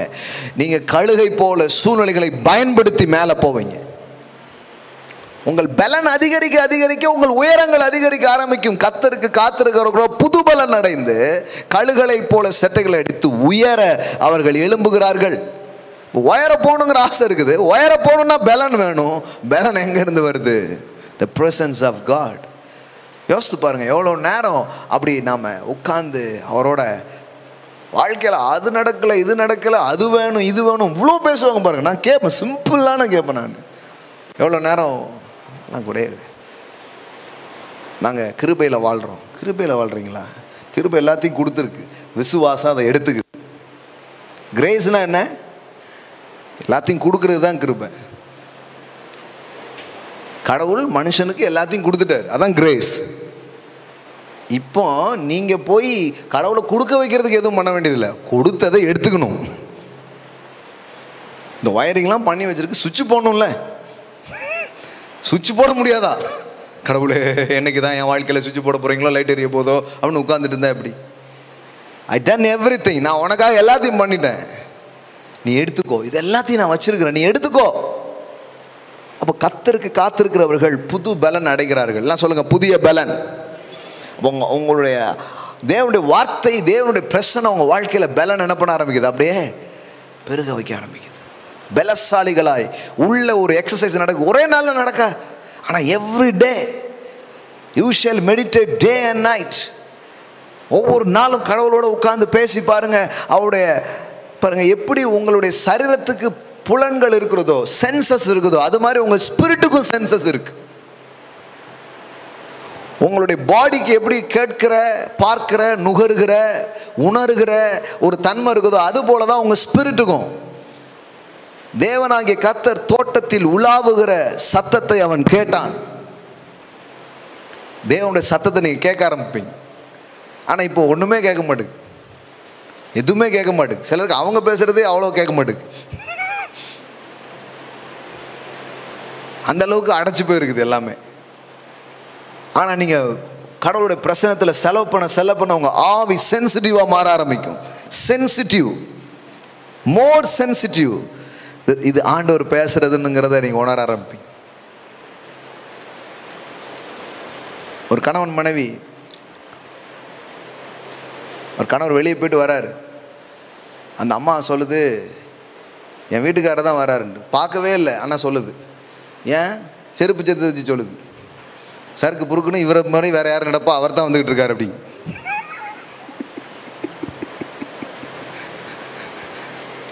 [SPEAKER 1] நீங்கள் கழுகை போல சூழ்நிலைகளை பயன்படுத்தி மேலே போவீங்க. உங்கள் பலன் அதிகரிக்க அதிகரிக்க உங்கள் உயரங்கள் அதிகரிக்க ஆரம்பிக்கும். கர்த்தருக்கு காத்திருக்கிறவர்களோ புது பலன் அடைந்து கழுகளை போல செட்டைகளை அடித்து உயர அவர்கள் எழும்புகிறார்கள். உயர போகணுங்கிற ஆசை இருக்குது. உயர போகணுன்னா பலன் வேணும். பலன் எங்கேருந்து வருது? The presence of God. யோசித்து பாருங்கள், எவ்வளோ நேரம் அப்படி நாம் உட்காந்து அவரோட வாழ்க்கையில் அது நடக்கலை இது நடக்கலை, அது வேணும் இது வேணும், இவ்வளோ பேசுவாங்க பாருங்கள். நான் கேட்பேன், சிம்பிளான கேட்பேன். நான் எவ்வளோ நேரம் நான் கூட நாங்கள் கிருபையில் வாழ்கிறோம். கிருபையில் வாழ்கிறீங்களா? கிருபை எல்லாத்தையும் கொடுத்துருக்கு, விசுவாசம் அதை எடுத்துக்குது. கிரேஸ்னால் என்ன? எல்லாத்தையும் கொடுக்கறது தான் கிருபை. கடவுள் மனுஷனுக்கு எல்லாத்தையும் கொடுத்துட்டார், அதான் கிரேஸ். இப்போ நீங்கள் போய் கடவுளை கொடுக்க வைக்கிறதுக்கு எதுவும் பண்ண வேண்டியதில்லை, கொடுத்ததை எடுத்துக்கணும். இந்த ஒயரிங்லாம் பண்ணி வச்சிருக்கு, சுவிட்ச் போடணும்ல, சுவிட்ச் போட முடியாதா? கடவுளே என்னைக்கு தான் என் வாழ்க்கையில் சுவிட்ச் போட போகிறீங்களோ, லைட் எரிய போதோ அப்படின்னு உட்காந்துட்டு இருந்தா எப்படி? ஐ டன் எவ்ரிதிங், நான் உனக்காக எல்லாத்தையும் பண்ணிட்டேன், நீ எடுத்துக்கோ, இது எல்லாத்தையும் நான் வச்சிருக்கிறேன், நீ எடுத்துக்கோ. அப்போ கர்த்தருக்கு காத்திருக்கிறவர்கள் புது பலன் அடைகிறார்கள். எல்லாம் சொல்லுங்கள், புதிய பலன். உங்களுடைய தேவனுடைய வார்த்தை, தேவனுடைய பிரசனை உங்கள் வாழ்க்கையில் பலன் என்ன பண்ண ஆரம்பிக்குது? அப்படியே பெருக வைக்க ஆரம்பிக்குது. பலசாலிகளாய் உள்ள ஒரு எக்ஸசைஸ் நடக்குது. ஒரே நாளில் நடக்க ஆனால் every day you shawl meditate day and night. ஒவ்வொரு நாளும் கடவுளோட உட்கார்ந்து பேசி பாருங்க. அவருடைய பாருங்க எப்படி உங்களுடைய சரீரத்துக்கு புலன்கள் இருக்கிறதோ, சென்சஸ் இருக்குதோ, அது மாதிரி உங்கள் ஸ்பிரிட்டுக்கும் சென்சஸ் இருக்கு. உங்களுடைய பாடிக்கு எப்படி கேட்கிற, பார்க்கிற, நுகர்கிற, உணர்கிற ஒரு தன்மை இருக்குதோ, அது போல தான் உங்கள் ஸ்பிரிட்டுக்கும். தேவனாகிய கர்த்தர் தோட்டத்தில் உலாவுகிற சத்தத்தை அவன் கேட்டான். தேவனுடைய சத்தத்தை நீங்கள் கேட்க ஆரம்பிப்பீங்க. ஆனால் இப்போ ஒன்றுமே கேட்க மாட்டேங்குது, எதுவுமே கேட்க மாட்டேங்குது. சிலருக்கு அவங்க பேசுகிறதே அவ்வளோ கேட்க மாட்டேங்குது. அந்த அளவுக்கு அடைச்சி போயிருக்குது எல்லாமே. ஆனால் நீங்கள் கடவுளுடைய பிரசனத்தில் செலவு பண்ண உங்கள் ஆவி சென்சிட்டிவாக மாற ஆரம்பிக்கும். சென்சிட்டிவ், மோர் சென்சிட்டிவ். இது ஆண்டவர் பேசுறதுங்கிறத நீங்கள் உணர ஆரம்பிப்பீங்க. ஒரு கணவன் மனைவி, ஒரு கணவர் வெளியே போயிட்டு வராரு. அந்த அம்மா சொல்லுது, என் வீட்டுக்காரர் தான் வராருன்ட்டு. பார்க்கவே இல்லை, ஆனால் சொல்லுது. ஏன்? செருப்பு சேர்த்து வச்சு சொல்லுது. சருக்கு புருக்குன்னு இவரை மாதிரி வேறு யாரும் நடப்பா, அவர் தான் வந்துக்கிட்டு இருக்கார் அப்படி.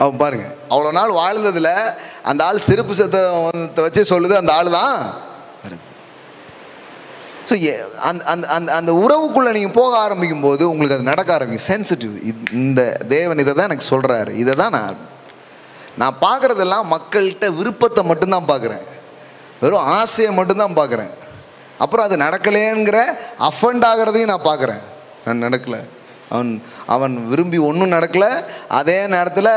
[SPEAKER 1] அவன் பாருங்க, அவ்வளோ நாள் வாழ்ந்ததில் அந்த ஆள் செருப்பு சத்தத்தை வச்சு சொல்லுது, அந்த ஆள் தான் வருது. ஸோ அந்த உறவுக்குள்ளே நீங்கள் போக ஆரம்பிக்கும் போது உங்களுக்கு அது நடக்க ஆரம்பிக்கும். சென்சிட்டிவ். இந்த தேவன் இதை தான் எனக்கு சொல்கிறாரு. இதை தான் நான் பார்க்குறதெல்லாம் மக்கள்கிட்ட விருப்பத்தை மட்டும்தான் பார்க்குறேன், வெறும் ஆசையை மட்டும்தான் பார்க்குறேன். அப்புறம் அது நடக்கலேங்கிற அஃபண்ட் ஆகிறதையும் நான் பார்க்குறேன். நான் நடக்கலை, அவன் விரும்பி ஒன்றும் நடக்கலை. அதே நேரத்தில்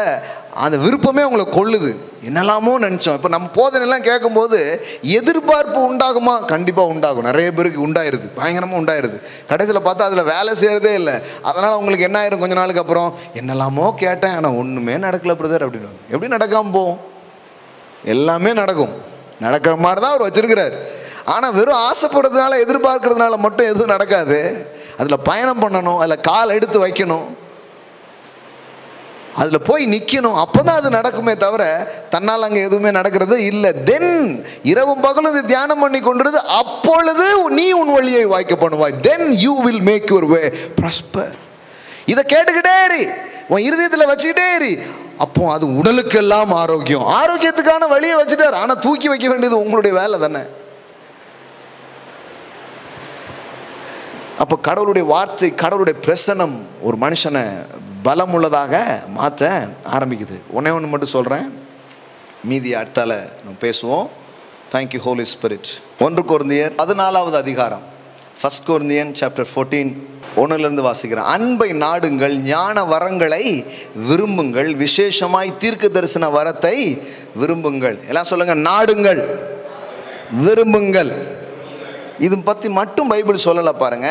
[SPEAKER 1] அந்த விருப்பமே அவங்களை கொள்ளுது. என்னெல்லாமோ நினச்சோம். இப்போ நம்ம போதனைலாம் கேட்கும்போது எதிர்பார்ப்பு உண்டாகுமா? கண்டிப்பாக உண்டாகும். நிறைய பேருக்கு உண்டாயிருது, பயங்கரமாக உண்டாயிருது. கடைசியில் பார்த்தா அதில் வேலை செய்கிறதே இல்லை. அதனால் உங்களுக்கு என்ன ஆயிரும்? கொஞ்ச நாளுக்கு அப்புறம் என்னெல்லாமோ கேட்டேன், ஆனால் ஒன்றுமே நடக்கலை பிரதர் அப்படின்னு. எப்படி நடக்காமல் போகும்? எல்லாமே நடக்கும். நடக்கிற மாதிரி தான் அவர் வச்சிருக்கிறார். ஆனால் வெறும் ஆசைப்படுறதுனால, எதிர்பார்க்கறதுனால மட்டும் எதுவும் நடக்காது. அதில் பயணம் பண்ணணும், அதில் கால் எடுத்து வைக்கணும், அதில் போய் நிற்கணும். அப்போ தான் அது நடக்குமே தவிர தன்னால் அங்கே எதுவுமே நடக்கிறது இல்லை. தென் இரவும் பகலும் இது தியானம் பண்ணி கொண்டிருது. அப்பொழுது நீ உன் வழியை வாய்க்க பண்ணுவாய். Then you will make your way prosper. இதை கேட்டுக்கிட்டே இரு, உன் இருதயத்தில் வச்சுக்கிட்டே இரு. அப்போ அது உடலுக்கெல்லாம் ஆரோக்கியம். ஆரோக்கியத்துக்கான வழியை வச்சுட்டார். ஆனால் தூக்கி வைக்க வேண்டியது உங்களுடைய வேலை தானே. அப்போ கடவுளுடைய வார்த்தை, கடவுளுடைய பிரசனம் ஒரு மனுஷனை பலமுள்ளதாக மாற்ற ஆரம்பிக்குது. ஒன்று மட்டும் சொல்கிறேன், மீதி அடுத்தால நம்ம பேசுவோம். Thank you holy spirit. 1 கொரிந்தியர் 14வது அதிகாரம், 1 கொரிந்தியன் சாப்டர் 14 1லேருந்து வாசிக்கிறேன். அன்பை நாடுங்கள், ஞான வரங்களை விரும்புங்கள், விசேஷமாய் தீர்க்க தரிசன வரத்தை விரும்புங்கள். எல்லாம் சொல்லுங்க, நாடுங்கள், விரும்புங்கள். இது பற்றி மட்டும் பைபிள் சொல்லலை பாருங்க.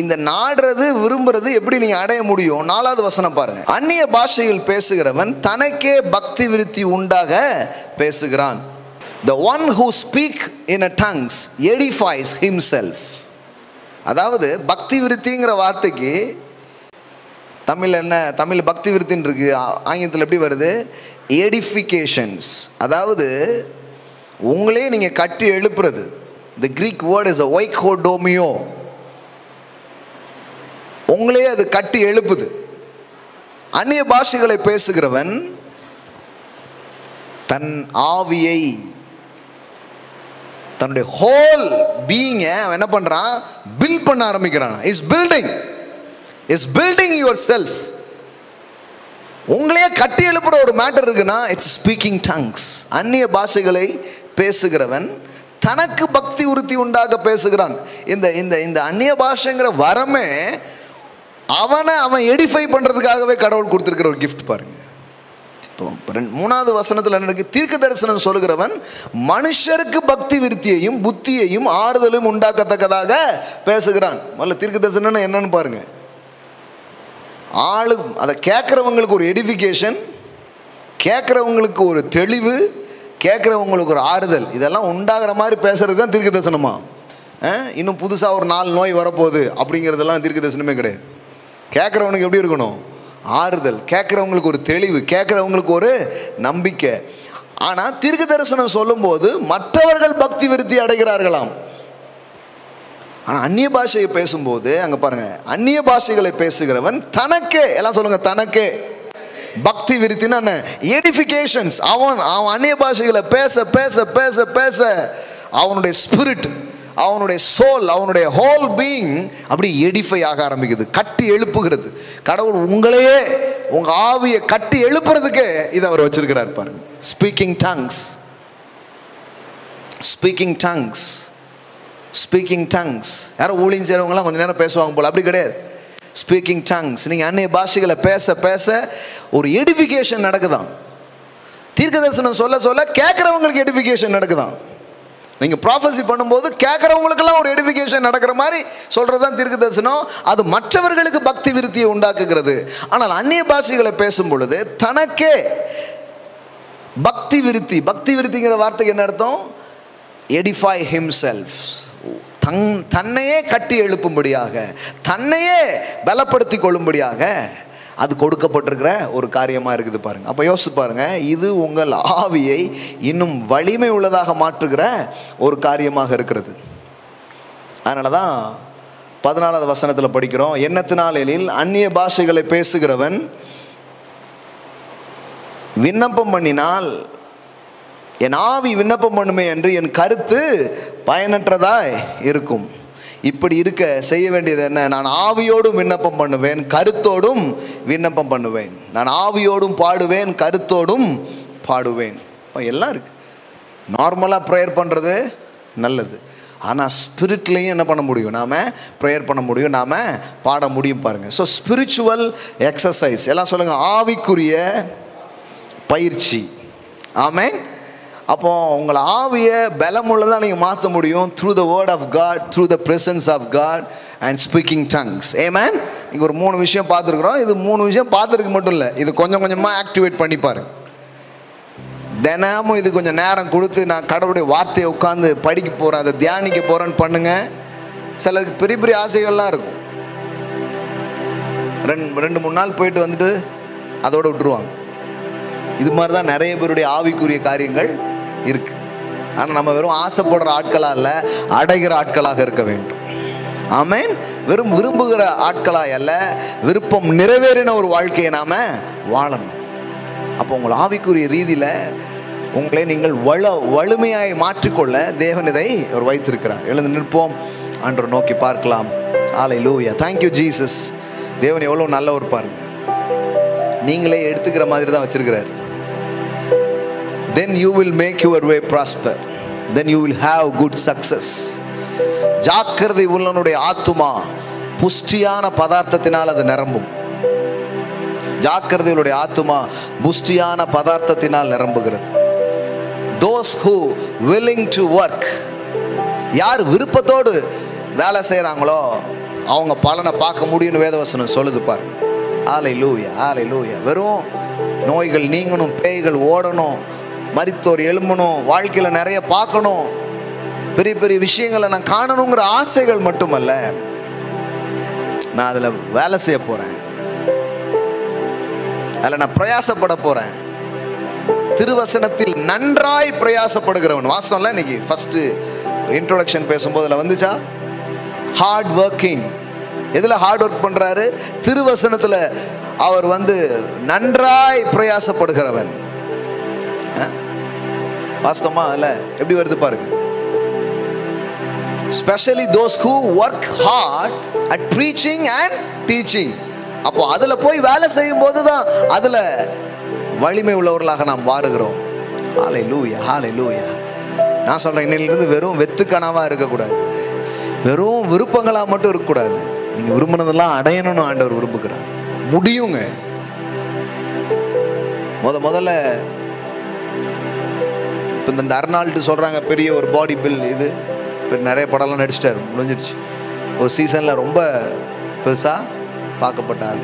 [SPEAKER 1] இந்த நாடுறது, விரும்புறது எப்படி நீங்கள் அடைய முடியும்? 4வது வசனம் பாருங்க. அந்நிய பாஷையில் பேசுகிறவன் தனக்கே பக்தி விருத்தி உண்டாக பேசுகிறான். The one who speak in a tongues edifies himself. அதாவது பக்தி விருத்திங்கிற வார்த்தைக்கு தமிழ் என்ன? தமிழ் பக்தி விருத்தின்னு இருக்கு, ஆங்கிலத்தில் எப்படி வருது? எடிஃபிகேஷன்ஸ். அதாவது உங்களே நீங்கள் கட்டி எழுப்புறது. The Greek word is a oikodomio. உங்களே அது கட்டி எழுப்புது. அந்நிய பாஷைகளை பேசுகிறவன் தன் ஆவியை, தன்னுடைய ஹோல் பீயிங்கை அவன் என்ன பண்ணுறான்? பில்ட் பண்ண ஆரம்பிக்கிறான். Is building your self. உங்களையே கட்டி எழுப்புற ஒரு மேட்டர் இருக்குன்னா இட்ஸ் ஸ்பீக்கிங் டங்ஸ். அந்நிய பாஷைகளை பேசுகிறவன் தனக்கு பக்தி உறுத்தி உண்டாக பேசுகிறான். இந்த இந்த இந்த அந்நிய பாஷைங்கிற வரமே அவன் எடிஃபை பண்ணுறதுக்காகவே கடவுள் கொடுத்துருக்கிற ஒரு கிஃப்ட் பாருங்க. இப்போ 3வது வசனத்தில் என்ன இருக்கு? தீர்க்க தரிசனம் சொல்லுகிறவன் மனுஷருக்கு பக்தி விருத்தியையும் புத்தியையும் ஆறுதலும் உண்டாக்கத்தக்கதாக பேசுகிறான். முதல்ல தீர்க்க தரிசனம் என்னன்னு பாருங்க. அதை கேட்குறவங்களுக்கு ஒரு எடிஃபிகேஷன், கேட்குறவங்களுக்கு ஒரு தெளிவு, கேட்குறவங்களுக்கு ஒரு ஆறுதல், இதெல்லாம் உண்டாகிற மாதிரி பேசுறது தான் தீர்க்க தரிசனமா? இன்னும் புதுசாக ஒரு 4 நோய் வரப்போகுது அப்படிங்கிறதெல்லாம் தீர்க்க தரிசனமே கிடையாது. கேட்குறவனுக்கு எப்படி இருக்கணும்? ஆறுதல். கேட்குறவங்களுக்கு ஒரு தெளிவு, கேட்குறவங்களுக்கு ஒரு நம்பிக்கை. ஆனால் தீர்க்க தரிசனம் சொல்லும்போது மற்றவர்கள் பக்தி விருத்தி அடைகிறார்களாம். ஆனால் அந்நிய பாஷையை பேசும்போது அங்கே பாருங்க, அந்நிய பாஷைகளை பேசுகிறவன் தனக்கே, எல்லாம் சொல்லுங்க, தனக்கே பக்தி விருத்தினா என்ன, எடிஃபிகேஷன்ஸ். அவன் அந்நிய பாஷைகளை பேச பேச பேச பேச அவனுடைய ஸ்பிரிட், அவனுடைய சோல், அவனுடைய ஹோல் பீயிங் அப்படி எடிஃபை ஆக ஆரம்பிக்குது, கட்டி எழுப்புகிறது. கடவுள் உங்களையே, உங்க ஆவியை கட்டி எழுப்புறதுக்கு இதை அவர் வச்சிருக்கிறார் பாருங்க. Speaking tongues, speaking tongues, speaking tongues. யாரும் ஊழியம் செய்கிறவங்களாம் கொஞ்சம் நேரம் பேசுவாங்க போல், அப்படி கிடையாது. ஸ்பீக்கிங் டங்ஸ், நீங்கள் அந்நிய பாஷைகளை பேச பேச ஒரு எடிஃபிகேஷன் நடக்குதான். தீர்க்க தரிசனம் சொல்ல சொல்ல கேட்குறவங்களுக்கு எடிஃபிகேஷன் நடக்குதான். நீங்கள் ப்ராஃபஸி பண்ணும்போது கேட்குறவங்களுக்கெல்லாம் ஒரு எடிஃபிகேஷன் நடக்கிற மாதிரி சொல்கிறது தான் தீர்க்க தரிசனம். அது மற்றவர்களுக்கு பக்தி விருத்தியை உண்டாக்குகிறது. ஆனால் அந்நிய பாஷைகளை பேசும் பொழுது தனக்கே பக்தி விருத்தி. பக்தி விருத்திங்கிற வார்த்தைக்கு என்ன அர்த்தம்? எடிஃபை ஹிம்செல்ஃப், தன்னையே கட்டி எழுப்பும்படியாக, தன்னையே பலப்படுத்தி கொள்ளும்படியாக அது கொடுக்கப்பட்டிருக்கிற ஒரு காரியமாக இருக்குது பாருங்கள். அப்போ யோசிச்சு பாருங்கள், இது உங்கள் ஆவியை இன்னும் வலிமை உள்ளதாக மாற்றுகிற ஒரு காரியமாக இருக்கிறது. அதனால தான் 14வது வசனத்தில் படிக்கிறோம், எண்ணத்தினாலில் அந்நிய பாஷைகளை பேசுகிறவன் விண்ணப்பம் பண்ணினால் என் ஆவி விண்ணப்பம் பண்ணுமே என்று என் கருத்து பயனற்றதாய் இருக்கும். இப்படி இருக்க செய்ய வேண்டியது என்ன? நான் ஆவியோடும் விண்ணப்பம் பண்ணுவேன், கருத்தோடும் விண்ணப்பம் பண்ணுவேன். நான் ஆவியோடும் பாடுவேன், கருத்தோடும் பாடுவேன். இப்போ எல்லாம் இருக்குது. நார்மலாக ப்ரேயர் பண்ணுறது நல்லது, ஆனால் ஸ்பிரிட்லேயும் என்ன பண்ண முடியும்? நாம் ப்ரேயர் பண்ண முடியும், நாம் பாட முடியும் பாருங்கள். ஸோ ஸ்பிரிச்சுவல் எக்ஸசைஸ், எல்லாம் சொல்லுங்கள், ஆவிக்குரிய பயிற்சி. ஆமென். அப்போ உங்களை ஆவியை பலமுள்ளதாக நீங்கள் மாற்ற முடியும் through the word of God, through the presence of God and speaking tongues. Amen. இங்கே ஒரு 3 விஷயம் பார்த்துருக்குறோம். இது 3 விஷயம் பார்த்துருக்கு மட்டும் இல்லை, இது கொஞ்சம் கொஞ்சமாக ஆக்டிவேட் பண்ணிப்பாரு. தினமும் இது கொஞ்சம் நேரம் கொடுத்து நான் கடவுளுடைய வார்த்தையை உட்காந்து படிக்க போகிறேன், அதை தியானிக்க போகிறேன்னு பண்ணுங்கள். சிலருக்கு பெரிய பெரிய ஆசைகள்லாம் இருக்கும், 2-3 நாள் போயிட்டு வந்துட்டு அதோடு விட்டுருவாங்க. இது மாதிரி தான் நிறைய பேருடைய ஆவிக்குரிய காரியங்கள் இருக்குது. ஆனால் நம்ம வெறும் ஆசைப்படுற ஆட்களாக இல்லை, அடைகிற ஆட்களாக இருக்க வேண்டும். ஆமென். வெறும் விரும்புகிற ஆட்களாக அல்ல, விருப்பம் நிறைவேறின ஒரு வாழ்க்கையை நாம் வாழணும். அப்போ உங்கள் ஆவிக்குரிய ரீதியில் உங்களை நீங்கள் வலிமையாய் மாற்றிக்கொள்ள தேவன் இதை அவர் வைத்திருக்கிறார். எழுந்து நிற்போம், ஆண்டவரை நோக்கி பார்க்கலாம். ஹல்லேலூயா. Thank you Jesus. தேவன் எவ்வளோ நல்லவர் பாருங்க. நீங்களே எடுத்துக்கிற மாதிரி தான் வச்சிருக்கிறார். Then you will make your way prosper. Then you will have good success. ஜாக்கிரதை உள்ளவனுடைய ஆத்துமா புஷ்டியான பதார்த்தத்தினால் அது நிரம்பும். ஜாக்கிரதையுடைய ஆத்துமா புஷ்டியான பதார்த்தத்தினால் நிரம்புகிறது. Those who willing to work, யார் விருப்பத்தோடு வேலை செய்கிறாங்களோ அவங்க பலனை பார்க்க முடியும்னு வேதவசனம் சொல்லுது பாருங்க. ஹல்லேலூயா, ஹல்லேலூயா. வெறும் நோய்கள் நீங்கணும், பேய்கள் ஓடணும், மரித்தோர் எழும்பணும், வாழ்க்கையில் நிறைய பார்க்கணும், பெரிய பெரிய விஷயங்களை நான் காணணுங்கிற ஆசைகள் மட்டுமல்ல, நான் அதில் வேலை செய்ய போகிறேன், அதில் நான் பிரயாசப்பட போகிறேன். திருவசனத்தில் நன்றாய் பிரயாசப்படுகிறவன். வாசம்ல இன்னைக்கு ஃபஸ்ட்டு இன்ட்ரோடக்ஷன் பேசும்போது அதில் வந்துச்சா? Hard working. எதில் ஹார்ட் ஒர்க் பண்ணுறாரு? திருவசனத்தில் அவர் நன்றாய் பிரயாசப்படுகிறவன். வாஸ்தவமா அதில் எப்படி வருது பாருங்க. Specially those who work hard at preaching and teaching. அப்போ அதில் போய் வேலை செய்யும் போது தான் அதில் வலிமை உள்ளவர்களாக நாம் வாருகிறோம். ஹல்லேலூயா, ஹல்லேலூயா. நான் சொல்கிறேன், இன்னிலிருந்து வெறும் வெத்துக்கனவாக இருக்கக்கூடாது, வெறும் விருப்பங்களாக மட்டும் இருக்கக்கூடாது. நீங்கள் விரும்பினதெல்லாம் அடையணும்னு ஆண்டவர் விரும்புகிறார். முடியுங்க. முதல்ல இப்போ இந்த அர்னால்டு சொல்கிறாங்க, பெரிய ஒரு பாடி பில், இது இப்போ நிறைய படம்லாம் நடிச்சிட்டார், முடிஞ்சிடுச்சு. ஒரு சீசனில் ரொம்ப பெருசாக பார்க்கப்பட்ட ஆள்.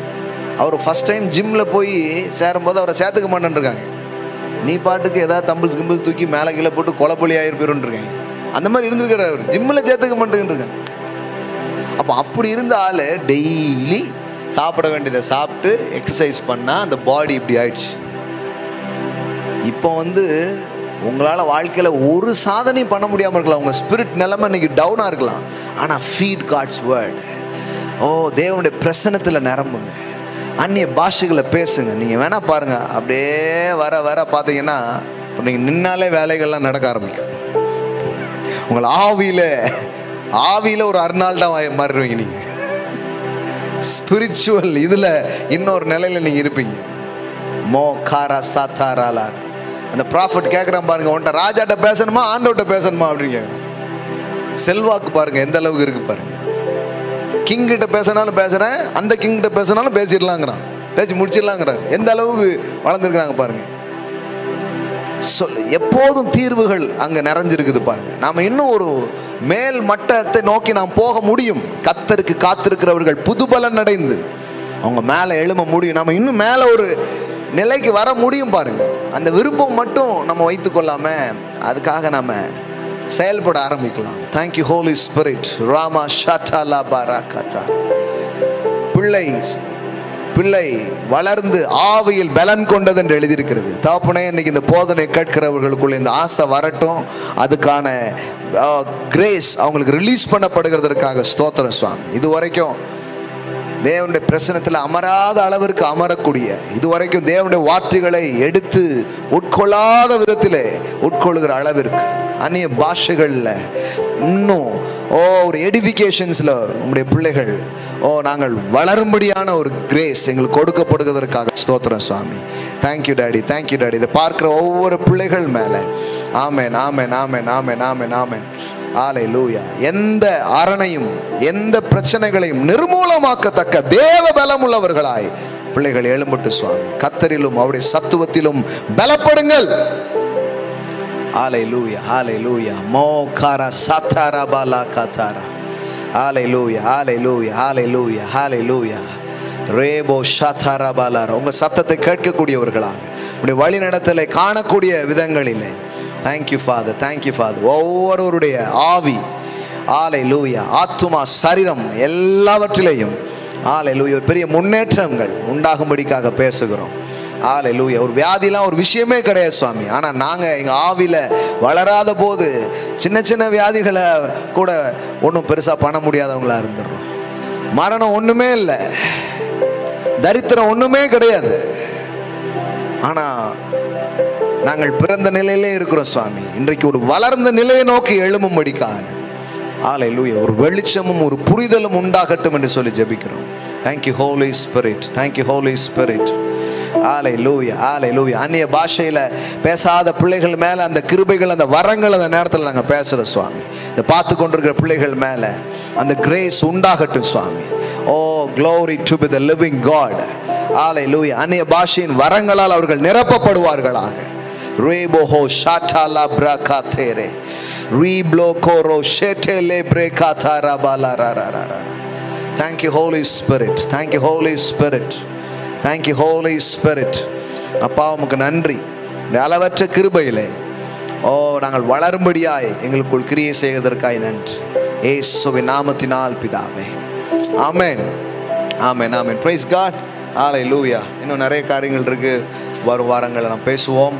[SPEAKER 1] அவர் ஃபஸ்ட் டைம் ஜிம்மில் போய் சேரும்போது அவரை சேர்த்துக்க மாட்டேன்ருக்காங்க. நீ பாட்டுக்கு ஏதாவது தம்பிள்ஸ் கிம்பிள்ஸ் தூக்கி மேலே கீழே போட்டு கொலைப்பொலி ஆகிருப்பேருன்ருக்காங்க. அந்த மாதிரி இருந்திருக்கிறார் அவர். ஜிம்மில் சேர்த்துக்க மாட்டேன்ருக்காங்க. அப்போ அப்படி இருந்த ஆள் டெய்லி சாப்பிட வேண்டியதை சாப்பிட்டு எக்ஸசைஸ் பண்ணால் அந்த பாடி இப்படி ஆயிடுச்சு. இப்போ உங்களால் வாழ்க்கையில் ஒரு சாதனையும் பண்ண முடியாமல் இருக்கலாம். உங்கள் ஸ்பிரிட் நிலைமை இன்னைக்கு டவுனாக இருக்கலாம். ஆனால் ஃபீட் காட்ஸ் வேர்ட். தேவனுடைய பிரசன்னத்தில் நிரம்புங்க. அந்நிய பாஷைகளை பேசுங்க. நீங்கள் வேணால் பாருங்கள், அப்படியே வர வர பார்த்தீங்கன்னா இப்போ நீங்கள் நின்னாலே வேலைகள்லாம் நடக்க ஆரம்பிக்கும். உங்களை ஆவியில் ஒரு அர்னால்டாக மாறிடுவீங்க. நீங்கள் ஸ்பிரிச்சுவல் இதில் இன்னொரு நிலையில் நீங்கள் இருப்பீங்க. மோ காரா சாத்தாராலா. அந்த ப்ராஃபட் கேட்குறான் பாருங்க, உன்ட்ட ராஜாட்ட பேசணுமா ஆண்டவட்ட பேசணுமா அப்படின்னு கேட்குறான். செல்வாக்கு பாருங்க எந்த அளவுக்கு இருக்கு பாருங்க. கிங்கிட்ட பேசினாலும் பேசுகிறேன், அந்த கிங்கிட்ட பேசினாலும் பேசிடலாங்கிறான், பேசி முடிச்சிடலாங்கிறான். எந்த அளவுக்கு வளர்ந்துருக்குறாங்க பாருங்க. எப்போதும் தீர்வுகள் அங்கே நிறைஞ்சிருக்குது பாருங்க. நாம் இன்னும் ஒரு மேல் மட்டத்தை நோக்கி நாம் போக முடியும். கர்த்தருக்கு காத்திருக்கிறவர்கள் புதுபலன் அடைந்து அவங்க மேலே எழும்ப முடியும். நம்ம இன்னும் மேலே ஒரு நிலைக்கு வர முடியும் பாருங்க. அந்த விருப்பம் மட்டும் நம்ம வைத்துக்கொள்ளாம அதுக்காக நம்ம செயல்பட ஆரம்பிக்கலாம். Thank you holy spirit. ராமா ஷாட்டாலா பாராகதா. பிள்ளை வளர்ந்து ஆவியில் பலன் கொண்டது என்று எழுதியிருக்கிறது. தகப்பனே, இன்னைக்கு இந்த போதனை கேட்கிறவர்களுக்குள்ள இந்த ஆசை வரட்டும். அதுக்கான கிரேஸ் அவங்களுக்கு ரிலீஸ் பண்ணப்படுகிறதற்காக ஸ்தோத்திரம் சுவாமி. இதுவரைக்கும் தேவனுடைய பிரசனத்தில் அமராத அளவிற்கு அமரக்கூடிய, இதுவரைக்கும் தேவனுடைய வார்த்தைகளை எடுத்து உட்கொள்ளாத விதத்தில் உட்கொள்ளுகிற அளவிற்கு அந்நிய பாஷைகளில் இன்னும் ஒரு எடிஃபிகேஷன்ஸில் உங்களுடைய பிள்ளைகள் நாங்கள் வளரும்படியான ஒரு கிரேஸ் எங்களுக்கு கொடுக்கப்படுவதற்காக ஸ்தோத்திரம் சுவாமி. Thank you daddy, thank you daddy. இதை பார்க்குற ஒவ்வொரு பிள்ளைகள் மேலே ஆமென், ஆமென், ஆமென், ஆமென், ஆமென், ஆமென். ஹல்லேலூயா. எந்த அரணையும் எந்த பிரச்சனைகளையும் நிர்மூலமாக்கத்தக்க தேவ பலம் உள்ளவர்களாய் பிள்ளைகள் எழும்பட்டு சுவாமி. கர்த்தரிலும் அவருடைய சத்துவத்திலும் பலப்படுங்கள். ஹல்லேலூயா, ஹல்லேலூயா. மோகாரா சாத்தாரா பாலா காத்தாரா. ஹல்லேலூயா, ஹல்லேலூயா, ஹல்லேலூயா, ஹல்லேலூயா. ரேபோ ஷாத்தாரா பாலாரா. உங்கள் சத்தத்தை கேட்கக்கூடியவர்களாக உங்களுடைய வழி நடத்தலை காணக்கூடிய விதங்களிலே தேங்க்யூ ஃபாதர், தேங்க்யூ ஃபாதர். ஒவ்வொருவருடைய ஆவி, ஹல்லேலூயா, ஆத்துமா, சரீரம் எல்லாவற்றிலேயும் ஹல்லேலூயா ஒரு பெரிய முன்னேற்றங்கள் உண்டாகும்படிக்காக பேசுகிறோம். ஹல்லேலூயா. ஒரு வியாதிலாம் ஒரு விஷயமே கிடையாது சுவாமி. ஆனால் நாங்கள் எங்கள் ஆவியில் வளராத போது சின்ன சின்ன வியாதிகளை கூட ஒன்றும் பெருசாக பண்ண முடியாதவங்களா இருந்துடுறோம். மரணம் ஒன்றுமே இல்லை, தரித்திரம் ஒன்றுமே கிடையாது. ஆனால் நாங்கள் பிறந்த நிலையிலே இருக்கிறோம் சுவாமி. இன்றைக்கு ஒரு வளர்ந்த நிலையை நோக்கி எழும்பும்படிக்கான ஹல்லேலூயா ஒரு வெளிச்சமும் ஒரு புரிதலும் உண்டாகட்டும் என்று சொல்லி ஜெபிக்கிறோம். Thank you holy spirit, thank you holy spirit. Hallelujah, hallelujah. அந்நிய பாஷையில் பேசாத பிள்ளைகள் மேலே அந்த கிருபைகள், அந்த வரங்கள் அந்த நேரத்தில் நாங்கள் பேசுகிறோம் சுவாமி. இதை பார்த்து கொண்டிருக்கிற பிள்ளைகள் மேலே அந்த கிரேஸ் உண்டாகட்டும் சுவாமி. Oh glory to be the living God. Hallelujah. அந்நிய பாஷையின் வரங்களால் அவர்கள் நிரப்பப்படுவார்களாக. ரேபோஹோ ஷாட்டாலா பிரகாதேரே ரீப்ளோகோரோ ஷேட்டேலே பிரேகாதாரா பாலாராராரா. Thank you Holy Spirit, thank you Holy Spirit, thank you Holy Spirit. அப்பா உமக்கு நன்றி. இந்த அளவற்ற கிருபையிலே நாங்கள் வளரும்படியாய் எங்களுக்குள் கிரியை செய்வதற்காய் நன்றி. இயேசுவின் நாமத்தினால் பிதாவே. ஆமென், ஆமென், ஆமென். Praise God. ஹல்லேலூயா. இன்னும் நிறைய காரியங்கள் இருக்கு. வரும் வாரங்களை நாம் பேசுவோம்.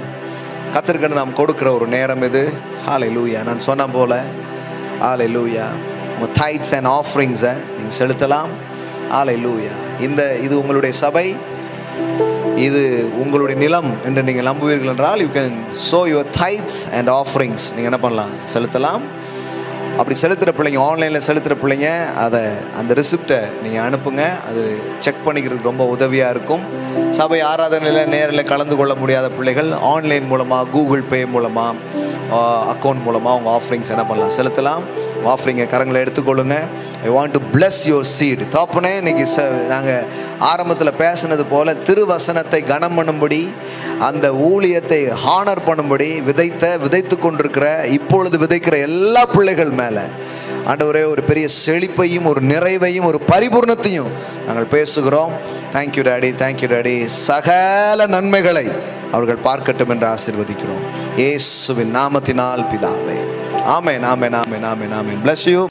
[SPEAKER 1] கர்த்தருக்கு நாம் கொடுக்கிற ஒரு நேரம் இது. ஹல்லேலூயா. நான் சொன்ன போல ஹல்லேலூயா உங்கள் டைட்ஸ் அண்ட் ஆஃபரிங்ஸை நீங்கள் செலுத்தலாம். ஹல்லேலூயா. இது உங்களுடைய சபை, இது உங்களுடைய நிலம் என்று நீங்கள் நம்புவீர்கள் என்றால் you can so your tides and offerings நீங்கள் என்ன பண்ணலாம், செலுத்தலாம். அப்படி செலுத்துகிற பிள்ளைங்க, ஆன்லைனில் செலுத்துகிற பிள்ளைங்க அந்த ரிசிப்டை நீங்கள் அனுப்புங்க. அது செக் பண்ணிக்கிறதுக்கு ரொம்ப உதவியாக இருக்கும். சபை ஆராதனையில் நேரில் கலந்து கொள்ள முடியாத பிள்ளைகள் ஆன்லைன் மூலமாக, கூகுள் பே மூலமாக, அக்கௌண்ட் மூலமாக உங்கள் ஆஃபரிங்ஸ் என்ன பண்ணலாம், செலுத்தலாம். ஆஃபரிங்கை கரங்களை எடுத்துக்கொள்ளுங்க. I want to bless your seat. தப்புனே இன்னைக்கு நாங்கள் ஆரம்பத்தில் பேசினது போல் திருவசனத்தை கனம் பண்ணும்படி, அந்த ஊழியத்தை ஹானர் பண்ணும்படி விதைத்து கொண்டிருக்கிற, இப்பொழுது விதைக்கிற எல்லா பிள்ளைகள் மேலே ஆண்டவரே ஒரு பெரிய செழிப்பையும் ஒரு நிறைவையும் ஒரு பரிபூர்ணத்தையும் நாங்கள் பேசுகிறோம். Thank you daddy, thank you daddy. சகல நன்மைகளை அவர்கள் பார்க்கட்டும் என்று ஆசீர்வதிக்கிறோம் இயேசுவின் நாமத்தினால் பிதாவே. ஆமென், ஆமென், ஆமென், ஆமென், ஆமென். Bless you.